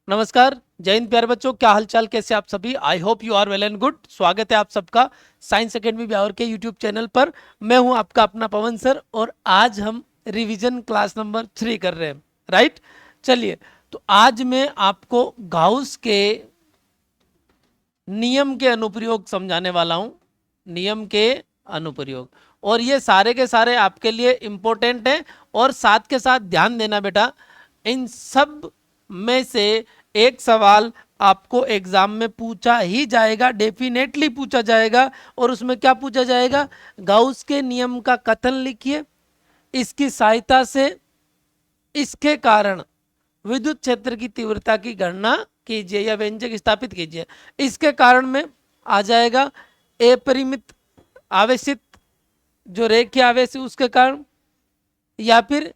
नमस्कार, जय हिंद प्यारे बच्चों, क्या हालचाल, कैसे आप सभी। I hope you are well and good. स्वागत है आप सबका साइंस एकेडमी ब्यावर के यूट्यूब चैनल पर। मैं हूं आपका अपना पवन सर और आज हम रिवीजन क्लास नंबर 3 कर रहे हैं, राइट। चलिए, तो आज मैं आपको गाउस के नियम के अनुप्रयोग समझाने वाला हूं। नियम के अनुप्रयोग, और ये सारे के सारे आपके लिए इम्पोर्टेंट हैं। और साथ के साथ ध्यान देना बेटा, इन सब में से एक सवाल आपको एग्जाम में पूछा ही जाएगा, डेफिनेटली पूछा जाएगा। और उसमें क्या पूछा जाएगा? गाउस के नियम का कथन लिखिए, इसकी सहायता से इसके कारण विद्युत क्षेत्र की तीव्रता की गणना कीजिए या व्यंजक स्थापित कीजिए। इसके कारण में आ जाएगा अपरिमित आवेशित जो रेखीय आवेश है उसके कारण, या फिर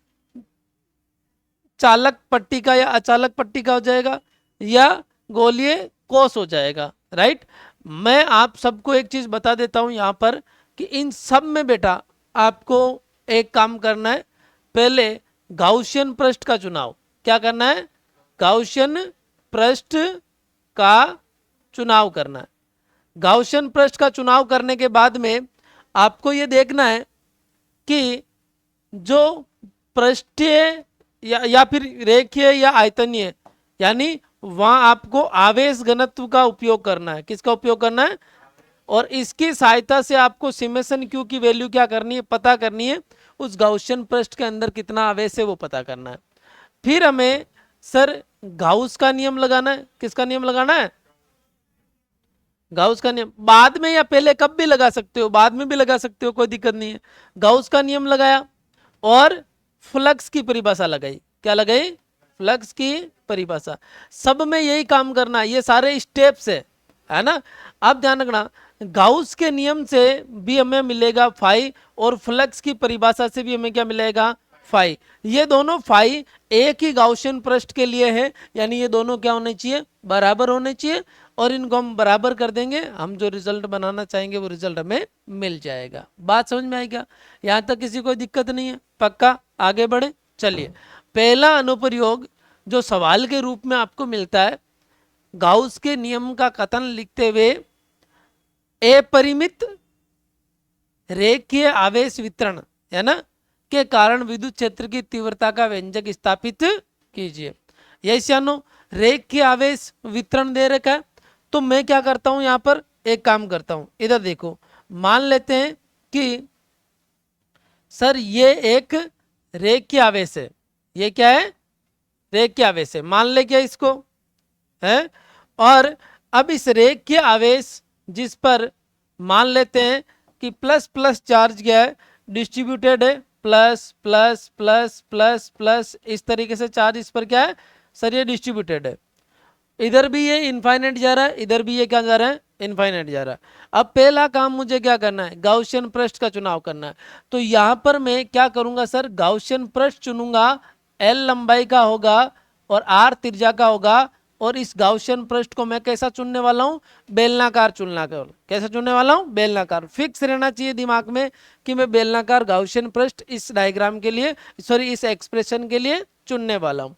चालक पट्टी का या अचालक पट्टी का हो जाएगा, या गोलीय कोष हो जाएगा, राइट। मैं आप सबको एक चीज बता देता हूं यहां पर कि इन सब में बेटा आपको एक काम करना है। पहले गाउसियन पृष्ठ का चुनाव, क्या करना है? गाउसियन पृष्ठ का चुनाव करना है। गाउसियन पृष्ठ का चुनाव करने के बाद में आपको यह देखना है कि जो पृष्ठीय या फिर रेखीय या आयतनीय, यानी वहां आपको आवेश घनत्व का उपयोग करना है। किसका उपयोग करना है? और इसकी सहायता से आपको सिमेशन क्यू की वैल्यू क्या करनी है? पता करनी है। उस गाउसियन पृष्ठ के अंदर कितना आवेश है वो पता करना है। फिर हमें सर गाउस का नियम लगाना है। किसका नियम लगाना है? गाउस का नियम बाद में या पहले कब भी लगा सकते हो, बाद में भी लगा सकते हो, कोई दिक्कत नहीं है। गाउस का नियम लगाया और फ्लक्स की परिभाषा लगाई। क्या लगाई? फ्लक्स की परिभाषा। सब में यही काम करना, ये सारे स्टेप्स है ना। अब ध्यान रखना, गाउस के नियम से भी हमें मिलेगा फाई और फ्लक्स की परिभाषा से भी हमें क्या मिलेगा? फाई। ये दोनों फाई एक ही गाउसियन पृष्ठ के लिए है, यानी ये दोनों क्या होने चाहिए? बराबर होने चाहिए। और इनको हम बराबर कर देंगे, हम जो रिजल्ट बनाना चाहेंगे वो रिजल्ट हमें मिल जाएगा। बात समझ में आई क्या? यहां तक किसी को दिक्कत नहीं है? पक्का? आगे बढ़े। चलिए, पहला अनुप्रयोग जो सवाल के रूप में आपको मिलता है, गाउस के नियम का कथन लिखते हुए अपरिमित रेखीय आवेश वितरण, है ना, के कारण विद्युत क्षेत्र की तीव्रता का व्यंजक स्थापित कीजिए। यही रेखीय आवेश वितरण दे रखा है, तो मैं क्या करता हूं यहां पर एक काम करता हूं। इधर देखो, मान लेते हैं कि सर ये एक रेखीय आवेश है। ये क्या है? रेखीय आवेश है। मान ले क्या इसको है। और अब इस रेखीय आवेश जिस पर मान लेते हैं कि प्लस प्लस चार्ज क्या है? डिस्ट्रीब्यूटेड है। Plus plus plus plus plus इस तरीके से चार्ज इस पर क्या है सर? ये डिस्ट्रीब्यूटेड है। इधर भी ये इनफाइनाइट जा रहा है, इधर भी ये क्या जा रहा है? इनफाइनाइट जा रहा है। अब पहला काम मुझे क्या करना है? गाउसियन पृष्ठ का चुनाव करना है। तो यहां पर मैं क्या करूंगा सर? गाउसियन पृष्ठ चुनूंगा। एल लंबाई का होगा और आर त्रिज्या का होगा। और इस गाउसियन पृष्ठ को मैं कैसा चुनने वाला हूं? बेलनाकार चुनना। कैसा चुनने वाला हूं? बेलनाकार। फिक्स रहना चाहिए दिमाग में कि मैं बेलनाकार गाउसियन पृष्ठ इस डायग्राम के लिए, सॉरी इस एक्सप्रेशन के लिए चुनने वाला हूं।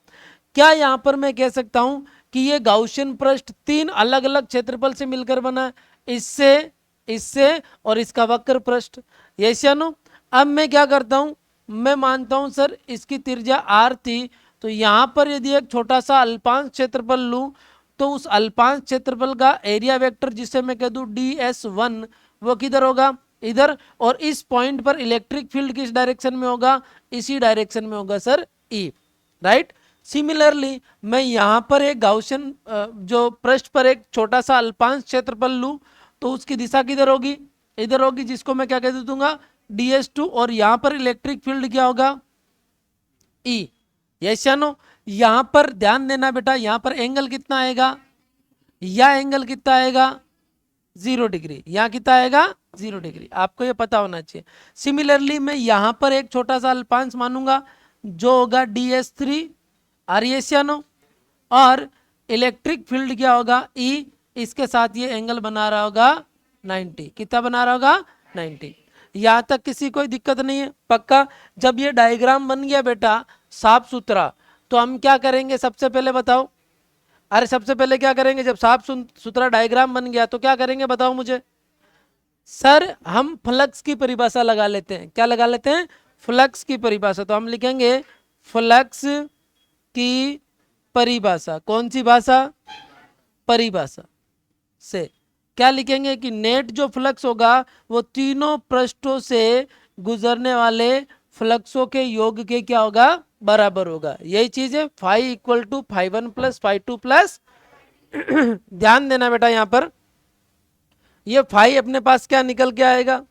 क्या यहां पर मैं कह सकता हूं कि ये गाउसियन पृष्ठ तीन अलग अलग क्षेत्रफल से मिलकर बना है? इससे, इससे और इसका वक्र पृष्ठ। यस या नो? अब मैं क्या करता हूं, मैं मानता हूं सर इसकी त्रिज्या आर थी, तो यहां पर यदि एक छोटा सा अल्पांश क्षेत्रफल लूं तो उस अल्पांश क्षेत्रफल का एरिया वेक्टर जिसे मैं कह दूं ds1, वो किधर होगा? इधर। और इस पॉइंट पर इलेक्ट्रिक फील्ड किस डायरेक्शन में होगा? इसी डायरेक्शन में होगा सर, ई, राइट। सिमिलरली मैं यहां पर एक गाउसियन जो पृष्ठ पर एक छोटा सा अल्पांश क्षेत्रफल लूं तो उसकी दिशा किधर होगी? इधर होगी, जिसको मैं क्या कह दूंगा? ds2। और यहां पर इलेक्ट्रिक फील्ड क्या होगा? ई। यस या नो? यहां पर ध्यान देना बेटा, यहां पर एंगल कितना आएगा? या एंगल कितना आएगा? 0 डिग्री। यहां कितना आएगा? 0 डिग्री। आपको ये पता होना चाहिए। सिमिलरली मैं यहां पर एक छोटा सा अल्पांश मानूंगा जो होगा ds3, आरियसियानो। और इलेक्ट्रिक फील्ड क्या होगा? ई। इसके साथ ये एंगल बना रहा होगा 90। कितना बना रहा होगा? 90। यहां तक किसी कोई दिक्कत नहीं है? पक्का? जब ये डायग्राम बन गया बेटा साफ सुथरा, तो हम क्या करेंगे सबसे पहले बताओ? अरे सबसे पहले क्या करेंगे, जब साफ सुथरा डायग्राम बन गया तो क्या करेंगे बताओ मुझे। सर हम फ्लक्स की परिभाषा लगा लेते हैं। क्या लगा लेते हैं? फ्लक्स की परिभाषा। तो हम लिखेंगे फ्लक्स की परिभाषा। कौन सी भाषा? परिभाषा से क्या लिखेंगे कि नेट जो फ्लक्स होगा वो तीनों पृष्ठों से गुजरने वाले फ्लक्सों के योग के क्या होगा? बराबर होगा। यही चीज है phi equal to phi one plus phi two plus ध्यान देना बेटा, यहां पर ये फाई अपने पास क्या निकल के आएगा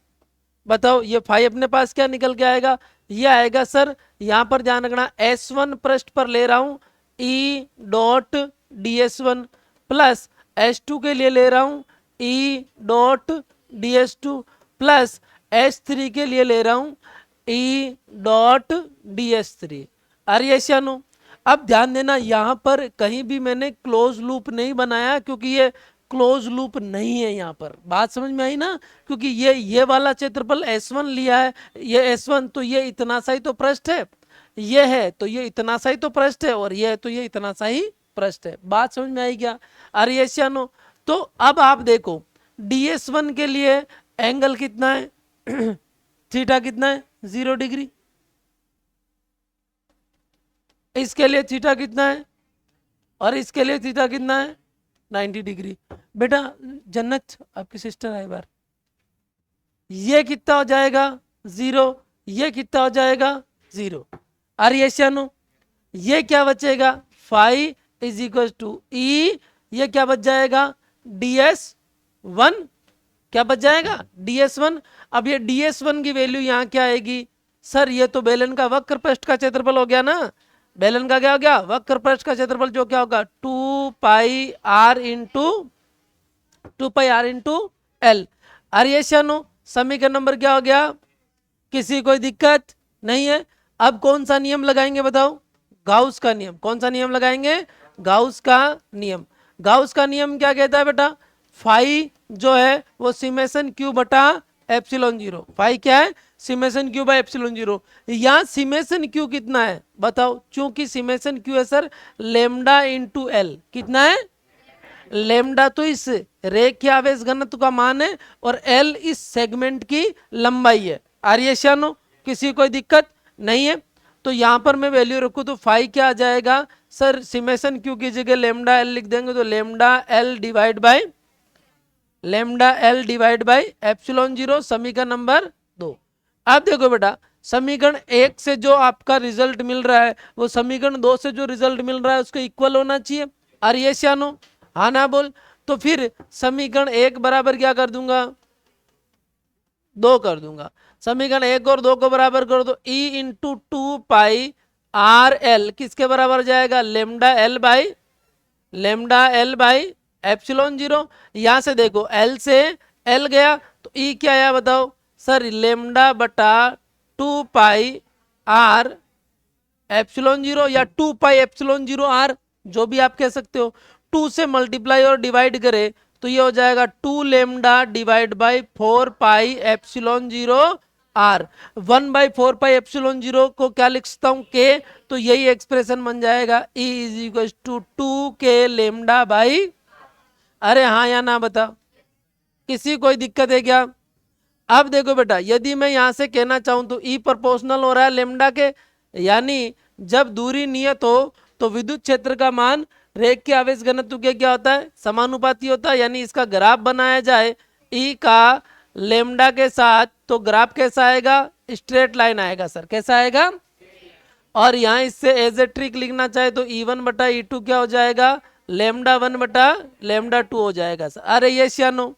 बताओ? ये फाई अपने पास क्या निकल के आएगा? ये आएगा सर, यहां पर ध्यान रखना, S1 पृष्ठ पर ले रहा हूं E dot DS1 plus S2 के लिए ले रहा हूं E dot DS2 plus S3 के लिए ले रहा हूं E डॉट DS3। अरे अब ध्यान देना, यहां पर कहीं भी मैंने क्लोज लूप नहीं बनाया क्योंकि ये क्लोज लूप नहीं है। यहाँ पर बात समझ में आई ना? क्योंकि ये वाला क्षेत्रफल S1 लिया है, ये S1, तो ये इतना सा ही तो पृष्ठ है, ये है तो ये इतना सा ही तो पृष्ठ है, और ये है तो ये इतना सा ही पृष्ठ है। बात समझ में आई क्या? अरे तो अब आप देखो DS1 के लिए एंगल कितना है थीटा कितना है? 0 डिग्री। इसके लिए थीटा कितना है? और इसके लिए थीटा कितना है? 90 डिग्री। बेटा जन्नत आपकी सिस्टर है बार, ये कितना हो जाएगा? 0। ये कितना हो जाएगा? 0। अरे ये क्या बचेगा? फाई इज इक्वल टू ई, ये क्या बच जाएगा? DS1। क्या बच जाएगा? DS1। अब ये DS1 की वैल्यू यहाँ क्या आएगी? सर ये तो बेलन का वक्र पृष्ठ का क्षेत्रफल हो गया ना। बेलन का क्या हो गया? वक्र पृष्ठ का क्षेत्रफल, जो क्या होगा? 2πr into L. अरे समीकरण नंबर क्या हो गया? किसी कोई दिक्कत नहीं है? अब कौन सा नियम लगाएंगे बताओ? गाउस का नियम। कौन सा नियम लगाएंगे? गाउस का नियम। गाउस का नियम क्या कहता है बेटा? फाई जो है वो सिमेशन क्यू बटा एप्सिलॉन 0। फाई क्या है? सिमेशन क्यू बाय एप्सिलॉन 0। यहाँ सिमेशन क्यू कितना है बताओ? चूंकि सिमेशन क्यू है सर लेमडा इंटू एल। कितना है? लेमडा तो इस रेखीय आवेश घनत्व का मान है और एल इस सेगमेंट की लंबाई है। आर्यशानो किसी कोई दिक्कत नहीं है? तो यहां पर मैं वैल्यू रखूं तो फाई क्या आ जाएगा सर? सिमेशन क्यू की जगह लेमडा एल लिख देंगे तो lambda L divide by epsilon 0, समीकरण नंबर 2। अब देखो बेटा, समीकरण 1 से जो आपका रिजल्ट मिल रहा है वो समीकरण 2 से जो रिजल्ट मिल रहा है उसके इक्वल होना चाहिए। आर्यशानो हाँ ना बोल? तो फिर समीकरण 1 बराबर क्या कर दूंगा? 2 कर दूंगा। समीकरण 1 और 2 को बराबर कर दो। E इंटू 2πr किसके बराबर जाएगा? Lambda L by epsilon 0। यहां से देखो L से L गया तो E क्या आया बताओ? सर लेमडा बटा 2πr एप्सिलॉन 0 या 2π एप्सिलॉन 0r, जो भी आप कह सकते हो। 2 से मल्टीप्लाई और डिवाइड करे तो ये हो जाएगा 2 lambda divide by 4π epsilon 0 r। 1/4π epsilon 0 को क्या लिख सकता हूँ? k। तो यही एक्सप्रेशन बन जाएगा E is equal to 2k lambda by. अरे हाँ या ना बता? किसी कोई दिक्कत है क्या? अब देखो बेटा, यदि मैं यहां से कहना चाहूं तो E प्रोपोर्शनल हो रहा है लेमडा के, यानी जब दूरी नियत हो तो विद्युत क्षेत्र का मान रेखीय आवेश घनत्व के क्या होता है? समानुपाती होता है। यानी इसका ग्राफ बनाया जाए E का लेमडा के साथ तो ग्राफ कैसा आएगा? स्ट्रेट लाइन आएगा सर। कैसा आएगा? और यहाँ इससे एज ए ट्रिक लिखना चाहे तो E1 बटा E2 क्या हो जाएगा? लेमडा 1 बटा लेमडा 2 हो जाएगा सर। अरे ये श्यानो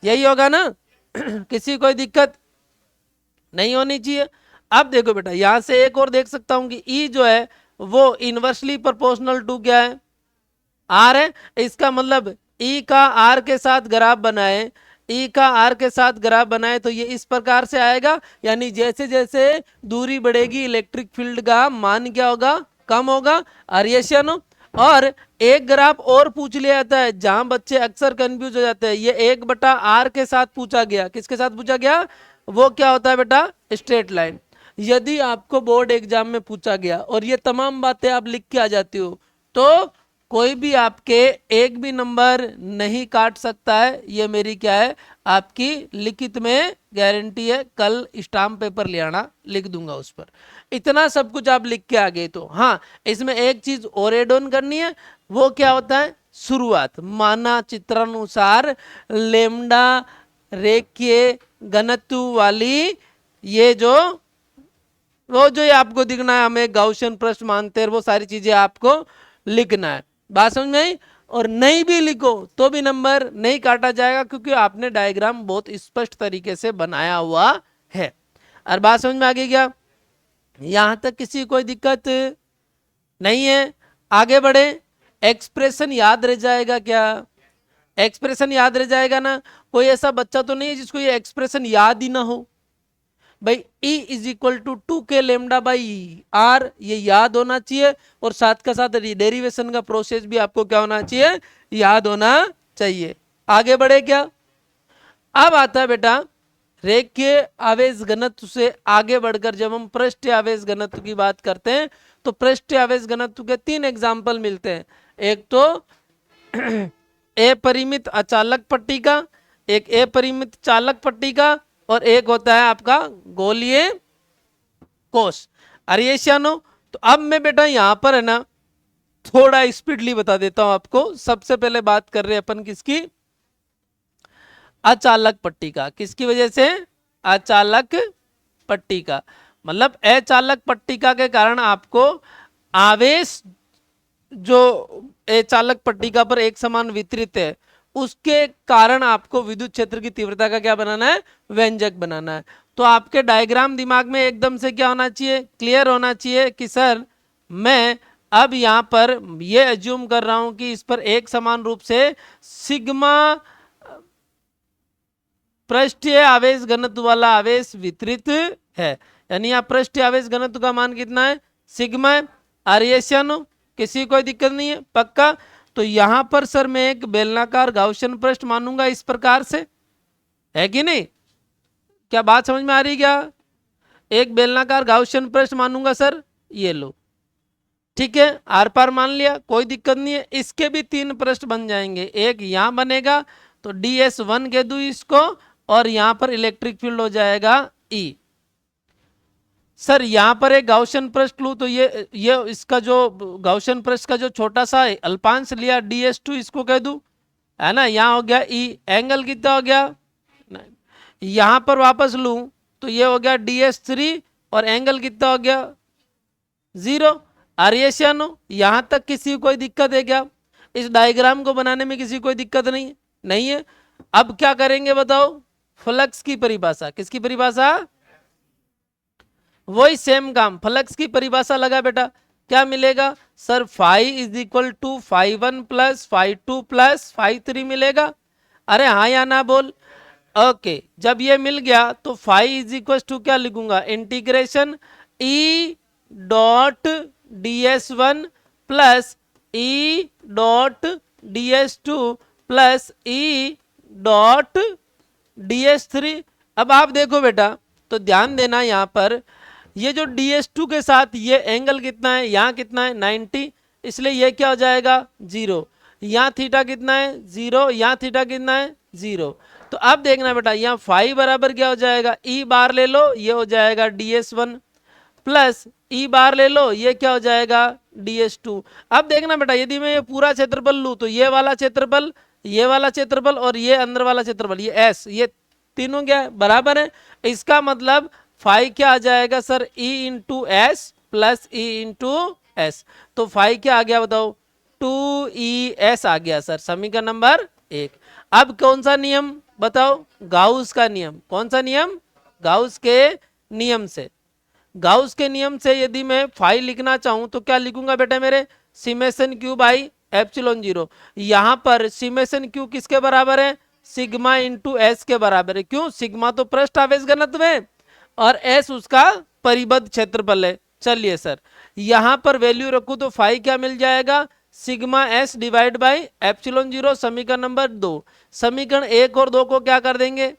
यही होगा ना? किसी कोई दिक्कत नहीं होनी चाहिए। अब देखो बेटा, यहां से एक और देख सकता हूं कि E जो है वो इनवर्सली प्रोपोर्शनल टू क्या है? R है। इसका मतलब E का R के साथ ग्राफ बनाए, E का R के साथ ग्राफ बनाए तो ये इस प्रकार से आएगा। यानी जैसे जैसे दूरी बढ़ेगी इलेक्ट्रिक फील्ड का मान क्या होगा? कम होगा। आर्यशानो और एक ग्राफ और पूछ लिया जाता है जहां बच्चे अक्सर कंफ्यूज हो जाते हैं। ये 1/r के साथ पूछा गया। किसके साथ पूछा गया? वो क्या होता है बेटा? Straight line. यदि आपको बोर्ड एग्जाम में पूछा गया और ये तमाम बातें आप लिख के आ जाती हो तो कोई भी आपके एक भी नंबर नहीं काट सकता है, ये मेरी क्या है, आपकी लिखित में गारंटी है। कल स्टाम्प पेपर ले आना, लिख दूंगा उस पर। इतना सब कुछ आप लिख के आ गए तो हाँ, इसमें एक चीज और एड ऑन करनी है, वो क्या होता है, शुरुआत माना चित्रानुसार लेमडा रेखीय घनत्व वाली, ये जो वो जो ये आपको दिखना है, हमें गाउसियन प्रश्न मानते हैं, वो सारी चीजें आपको लिखना है। बात समझ में आई? और नहीं भी लिखो तो भी नंबर नहीं काटा जाएगा, क्योंकि आपने डायग्राम बहुत स्पष्ट तरीके से बनाया हुआ है। और बात समझ में आ गई क्या? यहां तक किसी कोई दिक्कत नहीं है? आगे बढ़े। एक्सप्रेशन याद रह जाएगा क्या? एक्सप्रेशन याद रह जाएगा ना? कोई ऐसा बच्चा तो नहीं है जिसको ये एक्सप्रेशन याद ही ना हो? भाई E is equal to 2k lambda by r, ये याद होना चाहिए। और साथ का साथ डेरिवेशन का प्रोसेस भी आपको क्या होना चाहिए, याद होना चाहिए। आगे बढ़े क्या? अब आता है बेटा रेखीय आवेश घनत्व से आगे बढ़कर जब हम पृष्ठीय आवेश घनत्व की बात करते हैं, तो पृष्ठीय आवेश घनत्व के 3 एग्जाम्पल मिलते हैं। एक तो अपरिमित अचालक पट्टी का, एक अपरिमित चालक पट्टी का, और एक होता है आपका गोलीय कोष। अरियेशियानो, तो अब मैं बेटा यहां पर है ना थोड़ा स्पीडली बता देता हूं आपको। सबसे पहले बात कर रहे हैं अपन किसकी, अचालक पट्टी का। किसकी वजह से? अचालक पट्टी का। मतलब अचालक पट्टिका के कारण आपको आवेश जो चालक पट्टिका पर एक समान वितरित है, उसके कारण आपको विद्युत क्षेत्र की तीव्रता का क्या बनाना है, व्यंजक बनाना है। तो आपके डायग्राम दिमाग में एकदम से क्या होना चाहिए, क्लियर होना चाहिए कि सर मैं अब यहां पर ये एज्यूम कर रहा हूं कि इस पर एक समान रूप से सिग्मा पृष्ठीय आवेश घनत्व वाला आवेश वितरित है। यानी यहाँ पृष्ठीय आवेश घनत्व का मान कितना है, सिग्मा है। आर्येशियन, किसी कोई दिक्कत नहीं है, पक्का? तो यहां पर सर मैं एक बेलनाकार गाउसियन पृष्ठ मानूंगा इस प्रकार से, है कि नहीं? क्या बात समझ में आ रही है क्या? एक बेलनाकार गाउसियन पृष्ठ मानूंगा सर, ये लो, ठीक है, आर पार मान लिया, कोई दिक्कत नहीं है। इसके भी 3 पृष्ठ बन जाएंगे, एक यहां बनेगा तो DS1 कह दू इसको, और यहां पर इलेक्ट्रिक फील्ड हो जाएगा E। सर यहां पर एक गाउसियन पृष्ठ लूं तो ये इसका जो गाउसियन पृष्ठ का जो छोटा सा अल्पांश लिया DS2, इसको कह दूं, है ना, यहां हो गया E। एंगल कितना हो गया, यहां पर वापस लूं तो ये हो गया DS3, और एंगल कितना हो गया, 0। आर्येशियानो, यहां तक किसी को कोई दिक्कत है क्या? इस डायग्राम को बनाने में किसी कोई दिक्कत नहीं है? नहीं है। अब क्या करेंगे बताओ, फ्लक्स की परिभाषा। किसकी परिभाषा? वही सेम काम, फ्लक्स की परिभाषा लगा बेटा, क्या मिलेगा sir, phi is equal to φ1 plus φ2 plus φ3 मिलेगा। अरे हाँ या ना बोल। ओके, जब ये मिल गया तो फाई इज इक्वल टू क्या लिखूंगा, integration E dot DS1 plus E dot DS2 plus E dot DS3। अब आप देखो बेटा, तो ध्यान देना यहाँ पर, ये जो DS2 के साथ ये एंगल कितना है, यहाँ कितना है 90, इसलिए ये क्या हो जाएगा 0। यहाँ थीटा कितना है 0, यहाँ थीटा कितना है 0। तो अब देखना बेटा, यहाँ फाई बराबर क्या हो जाएगा, E बार ले लो, ये हो जाएगा DS1 प्लस E बार ले लो, ये क्या हो जाएगा DS2। अब देखना बेटा, यदि मैं ये पूरा क्षेत्रफल लूँ तो ये वाला क्षेत्रफल, ये वाला क्षेत्रफल और ये अंदर वाला क्षेत्रफल, ये S, ये तीनों क्या है, बराबर है। इसका मतलब फाई क्या आ जाएगा sir, E into S plus E into S. तो फाई क्या आ गया बताओ, 2ES आ गया सर, समीकरण नंबर 1। अब कौन सा नियम बताओ, गाउस का नियम। कौन सा नियम, गाउस के नियम से। गाउस के नियम से यदि मैं फाई लिखना चाहूं तो क्या लिखूंगा बेटा मेरे, सिमेशन क्यू बाई एप्सिलॉन 0। यहां पर सिमेशन क्यू किसके बराबर है, सिग्मा इंटू एस के बराबर है। क्यों, सिग्मा तो पृष्ठ आवेश घनत्व है और एस उसका परिबद्ध क्षेत्रफल है। चलिए सर यहां पर वैल्यू रखूं तो फाई क्या मिल जाएगा, sigma S divide by epsilon 0, समीकरण नंबर 2। समीकरण 1 और 2 को क्या कर देंगे,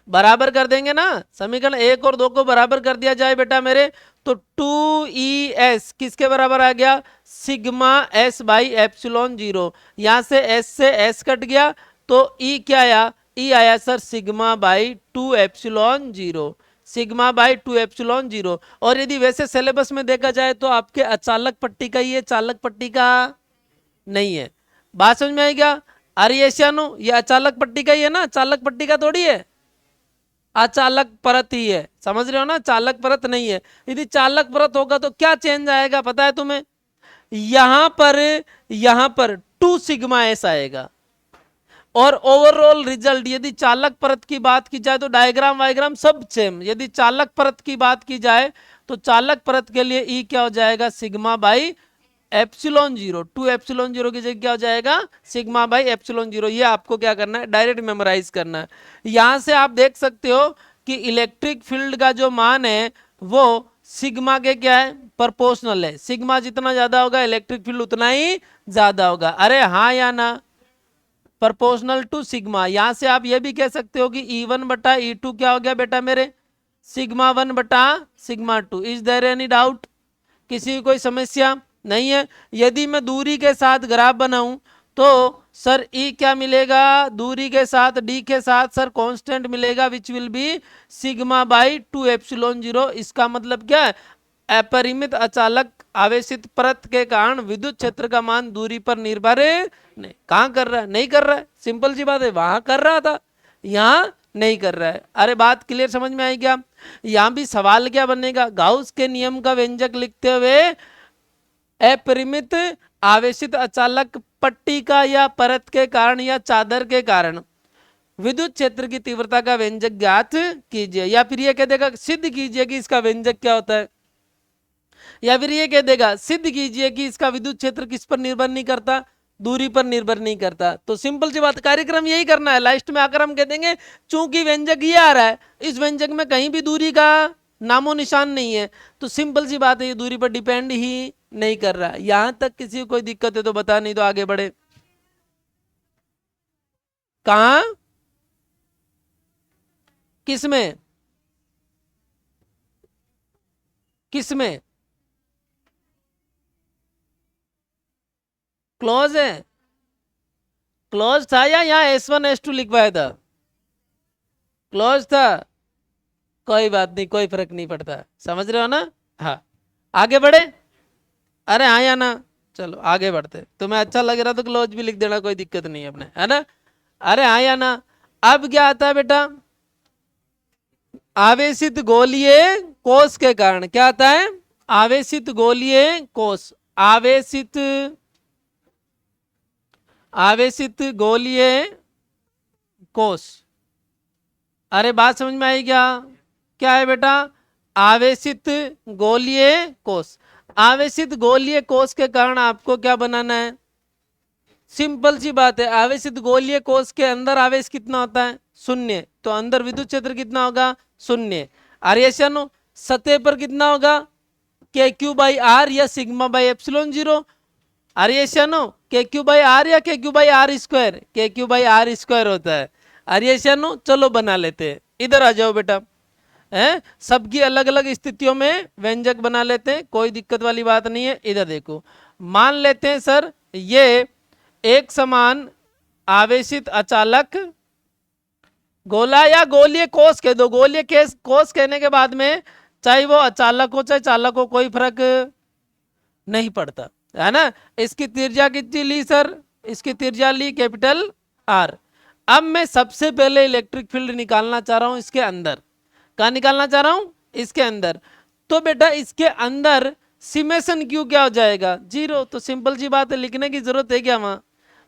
बराबर कर देंगे ना। समीकरण 1 और 2 को बराबर कर दिया जाए बेटा मेरे, तो 2ES किसके बराबर आ गया, सिग्मा S बाई एप्सिलॉन 0। यहां से S से S कट गया तो E क्या आया, E आया sir sigma by 2 epsilon 0, sigma by 2 epsilon 0। और यदि वैसे सिलेबस में देखा जाए तो आपके अचालक पट्टी का ये चालक पट्टी का नहीं है। बात समझ में आई क्या? अरे एशियानो ये अचालक पट्टी का ही है ना, चालक पट्टी का थोड़ी है, अचालक परत ही है, समझ रहे हो ना, चालक परत नहीं है। यदि चालक परत होगा तो क्या चेंज आएगा पता है तुम्हें, यहां पर 2 सिग्मा एस आएगा। और ओवरऑल रिजल्ट यदि चालक परत की बात की जाए तो डायग्राम वायग्राम सब सेम, यदि चालक परत की बात की जाए तो चालक परत के लिए ई क्या हो जाएगा, सिग्मा बाई एप्सिलॉन 0, 2 एप्सिलॉन 0 की जगह क्या हो जाएगा, सिग्मा बाई एप्सिलॉन 0। ये आपको क्या करना है, डायरेक्ट मेमोराइज करना है। यहां से आप देख सकते हो कि इलेक्ट्रिक फील्ड का जो मान है वो सिग्मा के क्या है, प्रोपोर्शनल है। सिग्मा जितना ज्यादा होगा इलेक्ट्रिक फील्ड उतना ही ज्यादा होगा। अरे हाँ या ना, प्रोपोर्शनल टू सिग्मा। यहां से आप ये भी कह सकते हो कि E1 बटा E2 क्या हो गया बेटा मेरे, सिग्मा 1 बटा sigma 2। Is there any doubt, किसी की कोई समस्या नहीं है? यदि मैं दूरी के साथ ग्राफ बनाऊं तो सर ई क्या मिलेगा, दूरी के साथ डी के साथ सर कांस्टेंट मिलेगा which will be sigma by 2 epsilon 0। इसका मतलब क्या है, अपरिमित अचालक आवेशित परत के कारण विद्युत क्षेत्र का मान दूरी पर निर्भर नहीं। कहां कर रहा है, नहीं कर रहा है, सिंपल सी बात है, वहां कर रहा था यहां नहीं कर रहा है। अरे बात क्लियर समझ में आई क्या? यहां भी सवाल क्या बनेगा, गाउस के नियम का व्यंजक लिखते हुए अपरिमित आवेशित अचालक पट्टी का या परत के कारण या चादर के कारण विद्युत क्षेत्र की तीव्रता का व्यंजक ज्ञात कीजिए। या फिर ये कह देगा सिद्ध कीजिए कि इसका व्यंजक क्या होता है, या फिर ये कह देगा सिद्ध कीजिए कि इसका विद्युत क्षेत्र किस पर निर्भर नहीं करता, दूरी पर निर्भर नहीं करता। तो सिंपल सी बात, कार्यक्रम यही करना है। लास्ट में आकर हम कह देंगे चूंकि व्यंजक ये आ रहा है, इस व्यंजक में कहीं भी दूरी का नामो निशान नहीं है, तो सिंपल सी बात है ये दूरी पर डिपेंड ही नहीं कर रहा। यहां तक किसी को कोई दिक्कत है तो बता, नहीं तो आगे बढ़े। कहा, किसमें, किसमें क्लोज है, क्लोज था या यहाँ S1 S2 लिखवाया था, क्लोज था, कोई बात नहीं, कोई फर्क नहीं पड़ता, समझ रहे हो ना। हाँ आगे बढ़े, अरे हाँ या ना, चलो आगे बढ़ते। तुम्हें अच्छा लग रहा तो क्लोज भी लिख देना, कोई दिक्कत नहीं अपने, है ना। अरे हाँ या ना, अब क्या आता है बेटा, आवेशित गोलीय कोष के कारण क्या आता है, आवेशित गोलीय कोष, आवेशित, आवेशित गोलीय कोष। अरे बात समझ में आई क्या, क्या है बेटा, आवेशित गोलीय कोष। आवेशित गोलीय कोष के कारण आपको क्या बनाना है, सिंपल सी बात है, आवेशित गोलीय कोष के अंदर आवेश कितना होता है, शून्य, तो अंदर विद्युत क्षेत्र कितना होगा, शून्य। आर्यनो सतह पर कितना होगा, KQ बाई आर या सिग्मा बाई एप्सिलॉन 0। आर्यनो KQ बाई आर या KQ by r square, KQ by r square होता है। आर्यनो चलो बना लेते हैं, इधर आ जाओ बेटा, है सबकी अलग अलग स्थितियों में व्यंजक बना लेते हैं, कोई दिक्कत वाली बात नहीं है। इधर देखो, मान लेते हैं सर ये एक समान आवेशित अचालक गोला या गोलीय कोष कह दो, गोलीय कोष कहने के बाद में चाहे वो अचालक हो चाहे चालक हो कोई फर्क नहीं पड़ता, है ना। इसकी त्रिज्या कितनी ली सर, इसकी त्रिज्या ली कैपिटल आर। अब मैं सबसे पहले इलेक्ट्रिक फील्ड निकालना चाह रहा हूं इसके अंदर, कहाँ निकालना चाह रहा हूं, इसके अंदर। तो बेटा इसके अंदर सिमेशन क्यू क्या हो जाएगा, 0। तो सिंपल सी बात है, लिखने की जरूरत है क्या वहां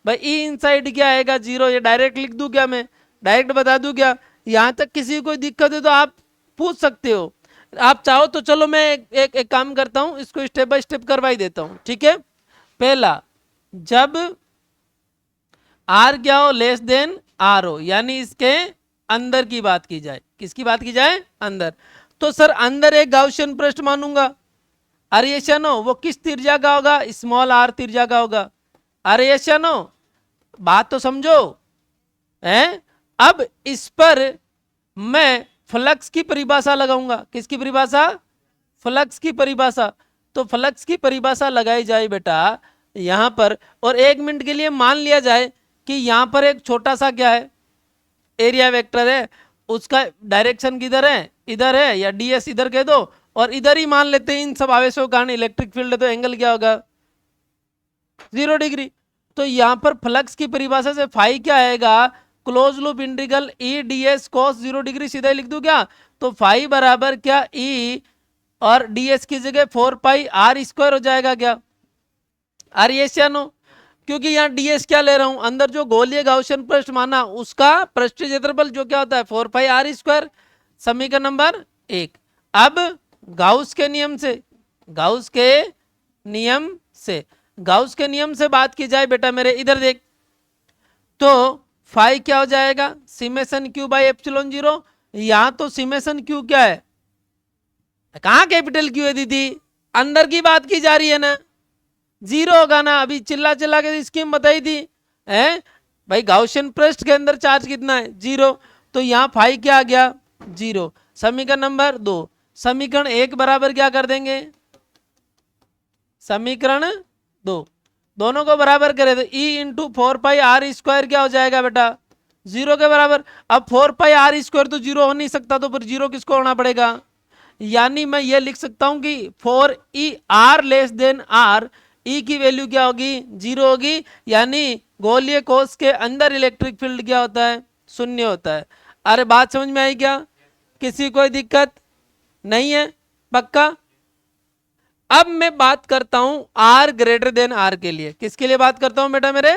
भाई, ई इनसाइड क्या आएगा, 0। ये डायरेक्ट लिख दूं क्या, मैं डायरेक्ट बता दूं क्या? यहां तक किसी को कोई दिक्कत है तो आप पूछ सकते हो, आप चाहो तो चलो मैं एक काम करता हूं, इसको स्टेप बाय स्टेप करवाई देता हूं, ठीक है। पहला, जब आर क्या हो, लेस देन आर हो, यानी इसके अंदर की बात की जाए, किसकी बात की जाए, अंदर। तो सर अंदर एक गाउसियन पृष्ठ मानूंगा। आर्यनो वो किस त्रिज्या का होगा, स्मॉल आर त्रिज्या का होगा। आर्यनो बात तो समझो, है। अब इस पर मैं फ्लक्स की परिभाषा लगाऊंगा, किसकी परिभाषा, फ्लक्स की परिभाषा, तो फ्लक्स की परिभाषा लगाई जाए बेटा यहां पर, और 1 मिनट के लिए मान लिया जाए कि यहां पर एक छोटा सा क्या है, एरिया वेक्टर है, उसका डायरेक्शन किधर है, इधर है, या ds इधर कह दो, और इधर ही मान लेते हैं इन सब आवेशों का कारण इलेक्ट्रिक फील्ड है, तो एंगल क्या होगा 0 डिग्री। तो यहां पर फ्लक्स की परिभाषा से फाई क्या आएगा, close loop integral E ds cos 0 degree, सीधा ही लिख दूं क्या, तो फाई बराबर क्या ई और ds की जगह 4 पाई आर स्क्वायर हो जाएगा क्या, आर यस या नो, क्योंकि यहाँ ds क्या ले रहा हूं, अंदर जो गोलीय गाउसियन पृष्ठ माना उसका पृष्ठीय क्षेत्रफल जो क्या होता है 4 पाई आर स्क्वायर, समीकरण नंबर 1। अब गाउस के नियम से, गाउस के नियम से, गाउस के नियम से बात की जाए बेटा मेरे, इधर देख, तो फाई क्या हो जाएगा सिमेशन क्यू बाई एप्सिलॉन 0, यहां तो सिमेशन क्यू क्या है, कहां कैपिटल क्यू है दीदी, अंदर की बात की जा रही है ना, 0 होगा ना, अभी चिल्ला चिल्ला के स्कीम बताई थी है भाई, गाउसियन पृष्ठ के अंदर चार्ज कितना है 0, तो यहाँ फाई क्या आ गया 0। समीकरण नंबर 2, समीकरण 1 बराबर क्या कर देंगे, समीकरण 2 दोनों को बराबर करे तो E into 4 pi r square क्या हो जाएगा बेटा 0 के बराबर। अब 4 पाई आर स्क्वायर तो 0 हो नहीं सकता, तो फिर 0 किसको होना पड़ेगा, यानी मैं ये लिख सकता हूं कि 4 e r less than r, e की वैल्यू क्या होगी 0 होगी, यानी गोलीय कोश के अंदर इलेक्ट्रिक फील्ड क्या होता है 0 होता है। अरे बात समझ में आई क्या, किसी कोई दिक्कत नहीं है, पक्का। अब मैं बात करता हूं आर ग्रेटर देन आर के लिए, किसके लिए बात करता हूं बेटा मेरे,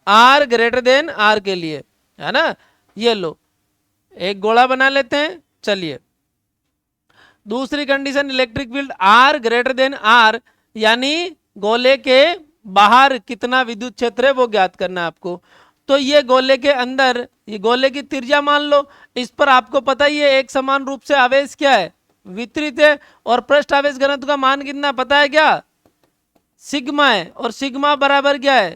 आर ग्रेटर देन आर के लिए, है ना। ये लो एक गोला बना लेते हैं, चलिए दूसरी condition electric field r greater than r, यानी गोले के बाहर कितना विद्युत क्षेत्र है वो ज्ञात करना है आपको। तो ये गोले के अंदर, ये गोले की त्रिज्या मान लो, इस पर आपको पता ही है एक समान रूप से आवेश क्या है वितरित है, और पृष्ठ आवेश घनत्व का मान कितना पता है क्या, सिग्मा है, और सिग्मा बराबर क्या है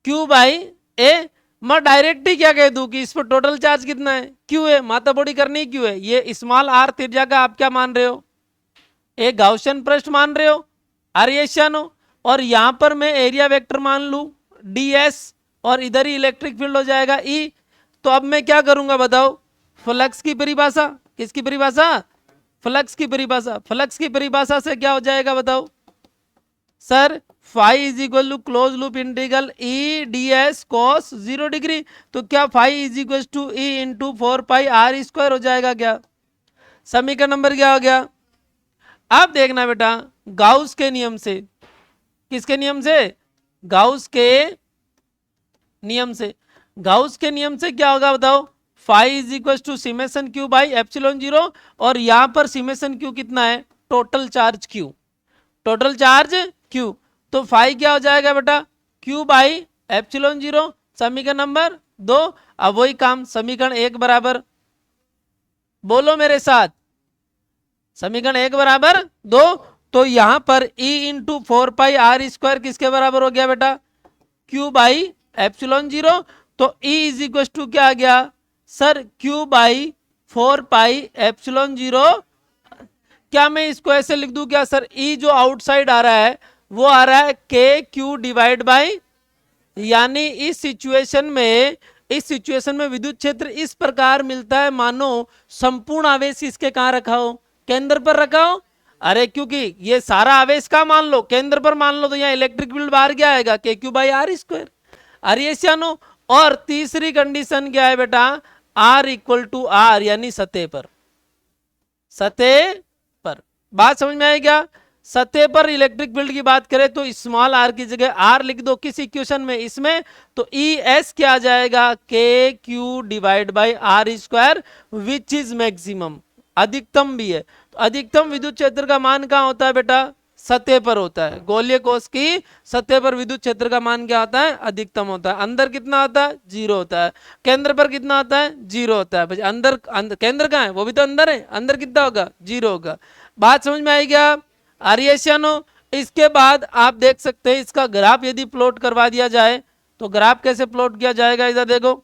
क्यू बाई ए। मैं डायरेक्ट ही क्या कह दूं कि इस पर टोटल चार्ज कितना है क्यू है, माता बोड़ी करनी क्यू है, ये स्मॉल आर त्रिज्या का आप क्या मान रहे हो, एक गाउसियन पृष्ठ मान रहे हो आर्यशानो, और यहां पर मैं एरिया वेक्टर मान लू ds, और इधर ही इलेक्ट्रिक फील्ड हो जाएगा E। तो अब मैं क्या करूंगा बताओ, फ्लक्स की परिभाषा, किसकी परिभाषा, फ्लक्स की परिभाषा, फ्लक्स की परिभाषा से क्या हो जाएगा बताओ sir, phi is equal to close loop integral E ds cos 0 degree, तो क्या phi is equal to E into 4 pi r square हो जाएगा क्या, समीकरण नंबर क्या हो गया। अब देखना बेटा गाउस के नियम से, किसके नियम से, गाउस के नियम से, गाउस के नियम से क्या होगा बताओ, phi is equal to summation q by epsilon 0, और यहां पर सिमेशन क्यू कितना है total charge q, total charge q, तो फाई क्या हो जाएगा बेटा क्यू बाई एप्सिलॉन 0, समीकरण नंबर 2। अब वही काम समीकरण 1 बराबर, बोलो मेरे साथ, समीकरण 1 बराबर 2, तो यहां पर E into 4 pi r square किसके बराबर हो गया बेटा Q बाई एप्सिलॉन 0, तो E इज इक्वल टू क्या आ गया sir Q by 4 pi epsilon 0। क्या मैं इसको ऐसे लिख दूं क्या सर, E जो आउटसाइड आ रहा है वो आ रहा है KQ डिवाइड बाई, यानी इस सिचुएशन में विद्युत क्षेत्र इस प्रकार मिलता है मानो संपूर्ण आवेश इसके कहां रखा हो, केंद्र पर रखा हो। अरे क्योंकि ये सारा आवेश का मान लो केंद्र पर मान लो, तो यहाँ इलेक्ट्रिक फील्ड बाहर क्या आएगा के क्यू बाई आर स्क्वायर, आर्यनो। और तीसरी कंडीशन क्या है बेटा, आर इक्वल टू आर, यानी सतह पर, सतह पर, बात समझ में आई क्या, सतह पर इलेक्ट्रिक फील्ड की बात करें तो स्मॉल आर की जगह आर लिख दो किस इक्वेशन में, इसमें, तो ई एस क्या आ जाएगा के Q divide by r square, which is maximum, अधिकतम भी है। तो अधिकतम विद्युत क्षेत्र का मान कहाँ होता है बेटा, सतह पर होता है, गोलीय कोश की सतह पर विद्युत क्षेत्र का मान क्या होता है अधिकतम होता है। अंदर कितना होता है 0 होता है, केंद्र पर कितना होता है 0 होता है, भाई अंदर केंद्र कहाँ है वो भी तो अंदर है, अंदर कितना होगा 0 होगा। बात समझ में आई क्या आर्यनो। इसके बाद आप देख सकते हैं इसका ग्राफ यदि प्लॉट करवा दिया जाए तो ग्राफ कैसे प्लॉट किया जाएगा, इधर देखो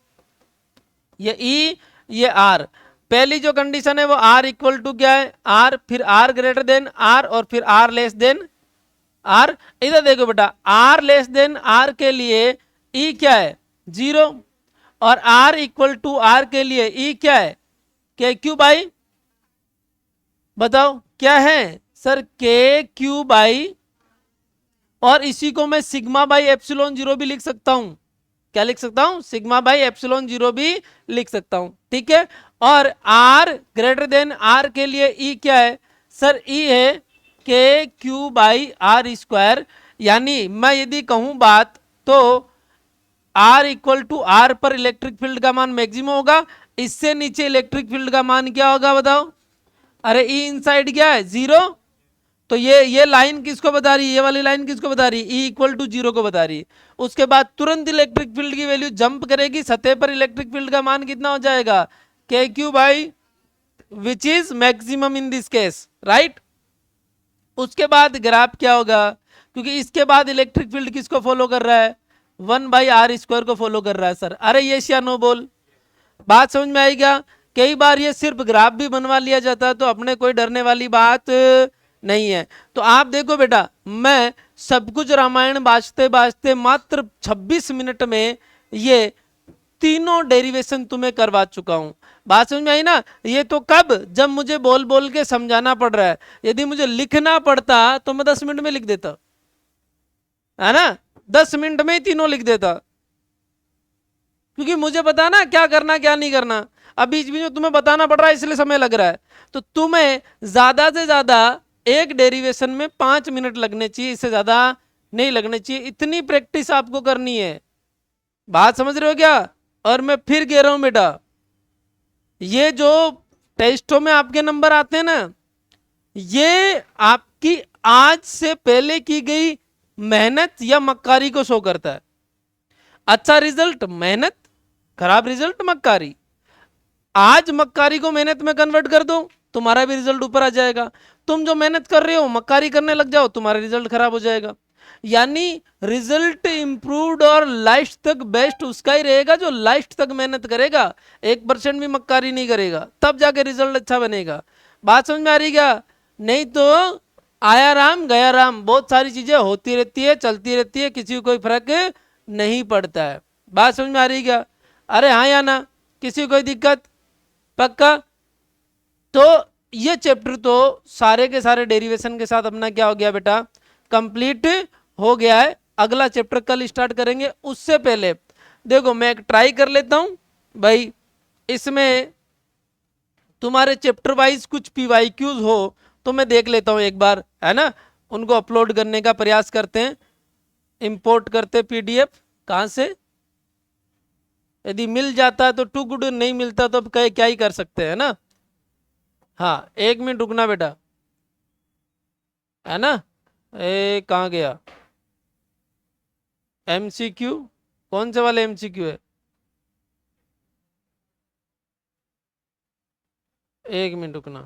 ये E ये R, पहली जो कंडीशन है वो आर इक्वल टू क्या है, आर, फिर आर ग्रेटर देन आर, और फिर आर लेस देन आर। इधर देखो बेटा, आर लेस देन आर के लिए ई क्या है, 0, और आर इक्वल टू आर के लिए ई क्या है, के क्यू बाई, बताओ क्या है सर, के क्यू बाई, और इसी को मैं सिग्मा बाई एप्सिलॉन 0 भी लिख सकता हूं। क्या लिख सकता हूं, सिग्मा बाई एप्सिलॉन 0 भी लिख सकता हूं, ठीक है। और आर ग्रेटर देन आर के लिए ई क्या है सर, ई है के क्यू बाई आर स्क्वायर। यानी मैं यदि कहूं बात तो आर इक्वल टू आर पर इलेक्ट्रिक फील्ड का मान मैक्सिमम होगा, इससे नीचे इलेक्ट्रिक फील्ड का मान क्या होगा बताओ, अरे ई इनसाइड क्या है, 0। तो ये लाइन किसको बता रही है, ये वाली लाइन किसको बता रही है, ई इक्वल टू 0 को बता रही है। उसके बाद तुरंत इलेक्ट्रिक फील्ड की वैल्यू जंप करेगी, सतह पर इलेक्ट्रिक फील्ड का मान कितना हो जाएगा, के Q by, which is maximum in this case, right. उसके बाद ग्राफ क्या होगा, क्योंकि इसके बाद इलेक्ट्रिक फील्ड किसको फॉलो कर रहा है, 1/r² को फॉलो कर रहा है सर। अरे यस या नो बोल, बात समझ में आई क्या। कई बार ये सिर्फ ग्राफ भी बनवा लिया जाता है, तो अपने कोई डरने वाली बात नहीं है। तो आप देखो बेटा, मैं सब कुछ रामायण बाँचते बाँचते मात्र 26 मिनट में ये तीनों डेरिवेशन तुम्हें करवा चुका हूं। बात समझ में आई ना। ये तो कब, जब मुझे बोल बोल के समझाना पड़ रहा है। यदि मुझे लिखना पड़ता तो मैं 10 मिनट में लिख देता, है ना, 10 मिनट में ही तीनों लिख देता, क्योंकि मुझे पता ना क्या करना क्या नहीं करना। अब बीच बीच में तुम्हें बताना पड़ रहा है, इसलिए समय लग रहा है। तो तुम्हें ज्यादा से ज्यादा एक डेरिवेशन में 5 मिनट लगने चाहिए, इससे ज्यादा नहीं लगने चाहिए। इतनी प्रैक्टिस आपको करनी है, बात समझ रहे हो क्या। और मैं फिर कह रहा हूं बेटा, ये जो टेस्टों में आपके नंबर आते हैं ना, ये आपकी आज से पहले की गई मेहनत या मक्कारी को शो करता है। अच्छा रिजल्ट मेहनत, खराब रिजल्ट मक्कारी। आज मक्कारी को मेहनत में कन्वर्ट कर दो, तुम्हारा भी रिजल्ट ऊपर आ जाएगा। तुम जो मेहनत कर रहे हो मक्कारी करने लग जाओ, तुम्हारा रिजल्ट खराब हो जाएगा। यानी रिजल्ट इंप्रूव्ड और लास्ट तक बेस्ट उसका ही रहेगा जो लास्ट तक मेहनत करेगा, 1% भी मक्कारी नहीं करेगा, तब जाके रिजल्ट अच्छा बनेगा। बात समझ में आ रही क्या। नहीं तो आया राम गया राम, बहुत सारी चीजें होती रहती है, चलती रहती है, किसी को कोई फर्क नहीं पड़ता है। बात समझ में आ रही क्या। अरे हाँ या ना, किसी को कोई दिक्कत, पक्का। तो ये चैप्टर तो सारे के सारे डेरिवेशन के साथ अपना क्या हो गया बेटा, कंप्लीट हो गया है। अगला चैप्टर कल स्टार्ट करेंगे। उससे पहले देखो मैं एक ट्राई कर लेता हूं भाई, इसमें तुम्हारे चैप्टर वाइज कुछ PYQs हो तो मैं देख लेता हूं एक बार, है ना। उनको अपलोड करने का प्रयास करते हैं, इंपोर्ट करते PDF कहां से, यदि मिल जाता है तो टू गुड, नहीं मिलता तो अब क्या ही कर सकते हैं ना। हाँ 1 मिनट रुकना बेटा, है ना। कहाँ गया MCQ, कौन से वाले MCQ है, 1 मिनट रुकना,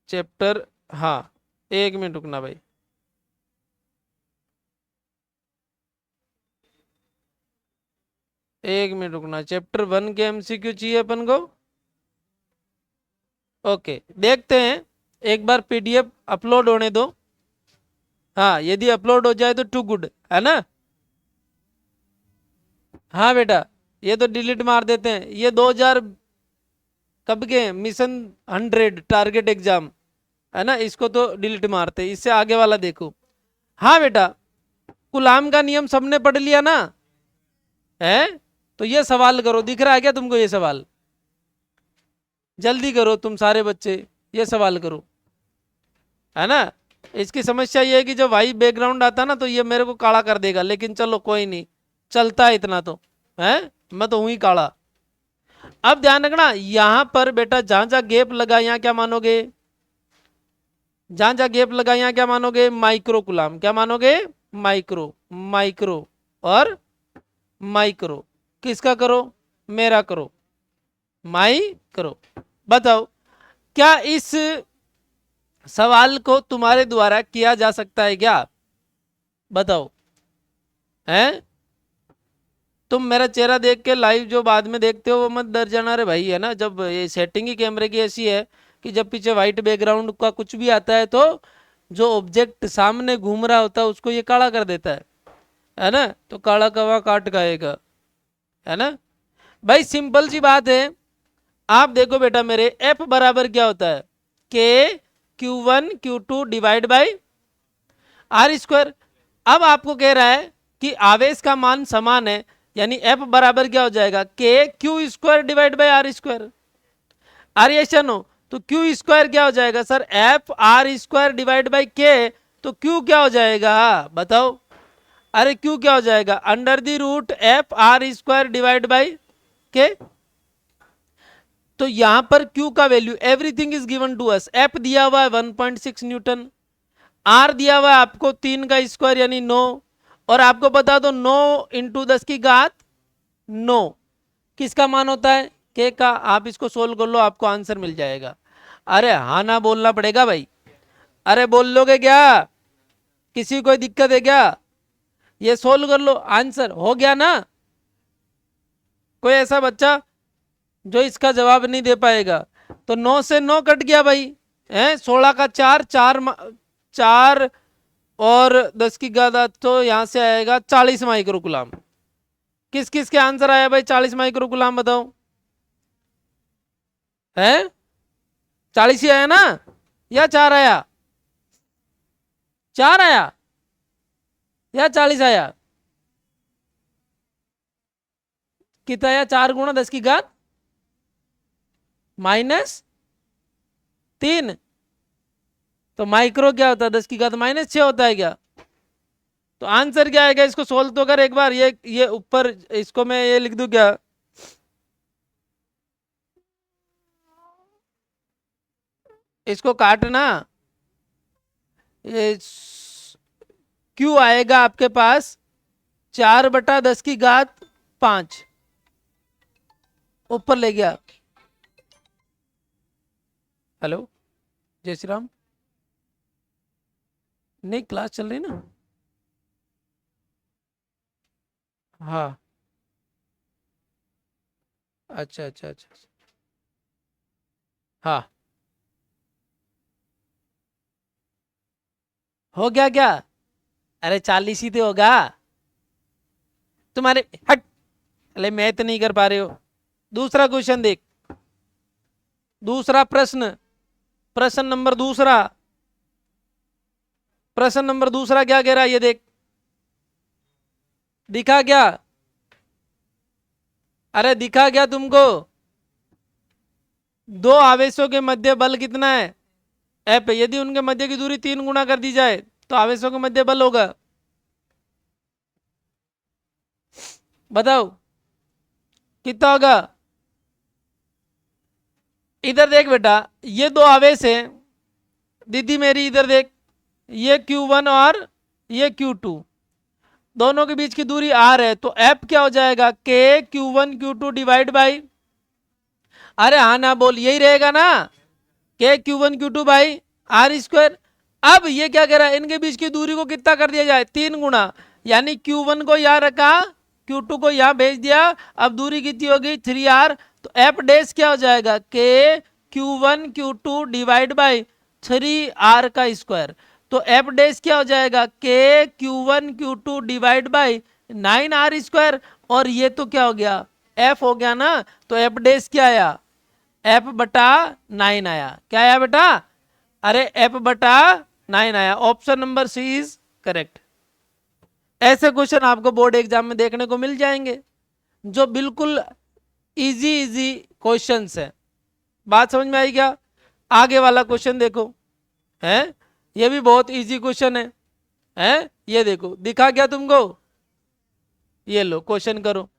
चैप्टर, हाँ 1 मिनट रुकना भाई। एक मिनट रुकना, चैप्टर 1 के MCQ चाहिए अपन को। ओके देखते हैं, एक बार PDF अपलोड होने दो। हाँ यदि अपलोड हो जाए तो टू गुड, है ना। हाँ बेटा ये तो डिलीट मार देते हैं, ये 2000 कब के मिशन 100 टारगेट एग्जाम, है ना, इसको तो डिलीट मारते हैं। इससे आगे वाला देखो। हाँ बेटा कुलाम का नियम सबने पढ़ लिया ना, है। तो ये सवाल करो, दिख रहा है क्या तुमको ये सवाल, जल्दी करो तुम सारे बच्चे, ये सवाल करो, है ना। इसकी समस्या ये है कि जब वाई बैकग्राउंड आता ना तो ये मेरे को काला कर देगा, लेकिन चलो कोई नहीं, चलता है इतना तो, है, मैं तो हूं ही काला। अब ध्यान रखना, यहां पर बेटा जहां जहां गैप लगा यहां क्या मानोगे, जहां जहां गैप लगा यहां क्या मानोगे, माइक्रो कुलाम। क्या मानोगे, माइक्रो, माइक्रो और माइक्रो। किसका करो, मेरा करो, माइक्रो। बताओ क्या इस सवाल को तुम्हारे द्वारा किया जा सकता है क्या, बताओ, हैं। तुम मेरा चेहरा देख के लाइव जो बाद में देखते हो वो मत डर जाना रे भाई, है ना। जब ये सेटिंग ही कैमरे की ऐसी है कि जब पीछे वाइट बैकग्राउंड का कुछ भी आता है तो जो ऑब्जेक्ट सामने घूम रहा होता है उसको ये काला कर देता है ना। तो काला कवा काट खाएगा, है ना भाई। सिंपल सी बात है। आप देखो बेटा मेरे, एफ बराबर क्या होता है, के Q1 Q2 divide by r square. अब आपको कह रहा है कि आवेश का मान समान है, यानी एफ बराबर क्या हो जाएगा, के q square divide by r square. R यशन हो तो क्यू स्क्वायर क्या हो जाएगा sir, F r square divide by के। तो क्यू क्या हो जाएगा बताओ, अरे क्यू क्या हो जाएगा, under the root F r square divide by के। तो यहां पर Q का value, everything is given to us. F दिया हुआ है 1.6 न्यूटन, R दिया हुआ है आपको 3 का स्क्वायर यानी 9, और आपको बता दो 9 इंटू 10 की घात 9 किसका मान होता है, K का। आप इसको सोल्व कर लो, आपको आंसर मिल जाएगा। अरे हाँ ना बोलना पड़ेगा भाई, अरे बोल लोगे क्या, किसी कोई दिक्कत है क्या, ये सोल्व कर लो, आंसर हो गया ना। कोई ऐसा बच्चा जो इसका जवाब नहीं दे पाएगा। तो 9 से 9 कट गया भाई, है 16 का 4 4 4 और 10 की घात, तो यहां से आएगा 40 माइक्रो गुलाम। किस किस के आंसर आया भाई 40 माइक्रो गुलाम बताओ, है 40 ही आया ना, या 4 आया, 4 आया या 40 आया, कितना आया, 4 गुणा 10 की घात -3। तो माइक्रो क्या होता है, 10 की घात -6 होता है क्या। तो आंसर क्या आएगा, इसको सोल्व तो कर एक बार, ये ऊपर इसको मैं ये लिख दूं क्या, इसको काटना, ये क्यू आएगा आपके पास 4/10 की घात 5, ऊपर ले गया। हेलो जय श्री राम, नहीं क्लास चल रही ना, हाँ अच्छा अच्छा अच्छा, हाँ हो गया क्या, अरे 40 ही तो होगा तुम्हारे, हट, अरे मैथ नहीं कर पा रहे हो। दूसरा क्वेश्चन देख, दूसरा प्रश्न, प्रश्न नंबर दूसरा, प्रश्न नंबर दूसरा क्या कह रहा है ये देख, दिखा क्या, अरे दिखा क्या तुमको, दो आवेशों के मध्य बल कितना है, एफ। यदि उनके मध्य की दूरी 3 गुना कर दी जाए तो आवेशों के मध्य बल होगा, बताओ कितना होगा। इधर देख बेटा, ये दो आवेश हैं, दीदी मेरी इधर देख, ये Q1 और ये Q2, दोनों के बीच की दूरी r है, तो F क्या हो जाएगा, K Q1 Q2 divide by, अरे हाँ ना बोल, यही रहेगा ना, K Q1 Q2 by r square. अब ये क्या कह रहा है, इनके बीच की दूरी को कितना कर दिया जाए, 3 गुना, यानी Q1 को यहाँ रखा, Q2 को यहाँ भेज दिया, अब दूरी कितनी होगी 3r। तो F डैश क्या हो जाएगा, K Q1 Q2 divide by 3r का स्क्वायर। तो F डैश क्या हो जाएगा, K Q1 Q2 divide by 9r square, और ये तो क्या हो गया, F हो गया ना। तो F डैश क्या आया, F/9 आया, क्या आया बेटा, अरे F/9 आया। Option number C is correct. ऐसे क्वेश्चन आपको बोर्ड एग्जाम में देखने को मिल जाएंगे जो बिल्कुल इजी इजी क्वेश्चंस है। बात समझ में आई क्या। आगे वाला क्वेश्चन देखो, है ये भी बहुत इजी क्वेश्चन है ये देखो, दिखा क्या तुमको, ये लो क्वेश्चन करो।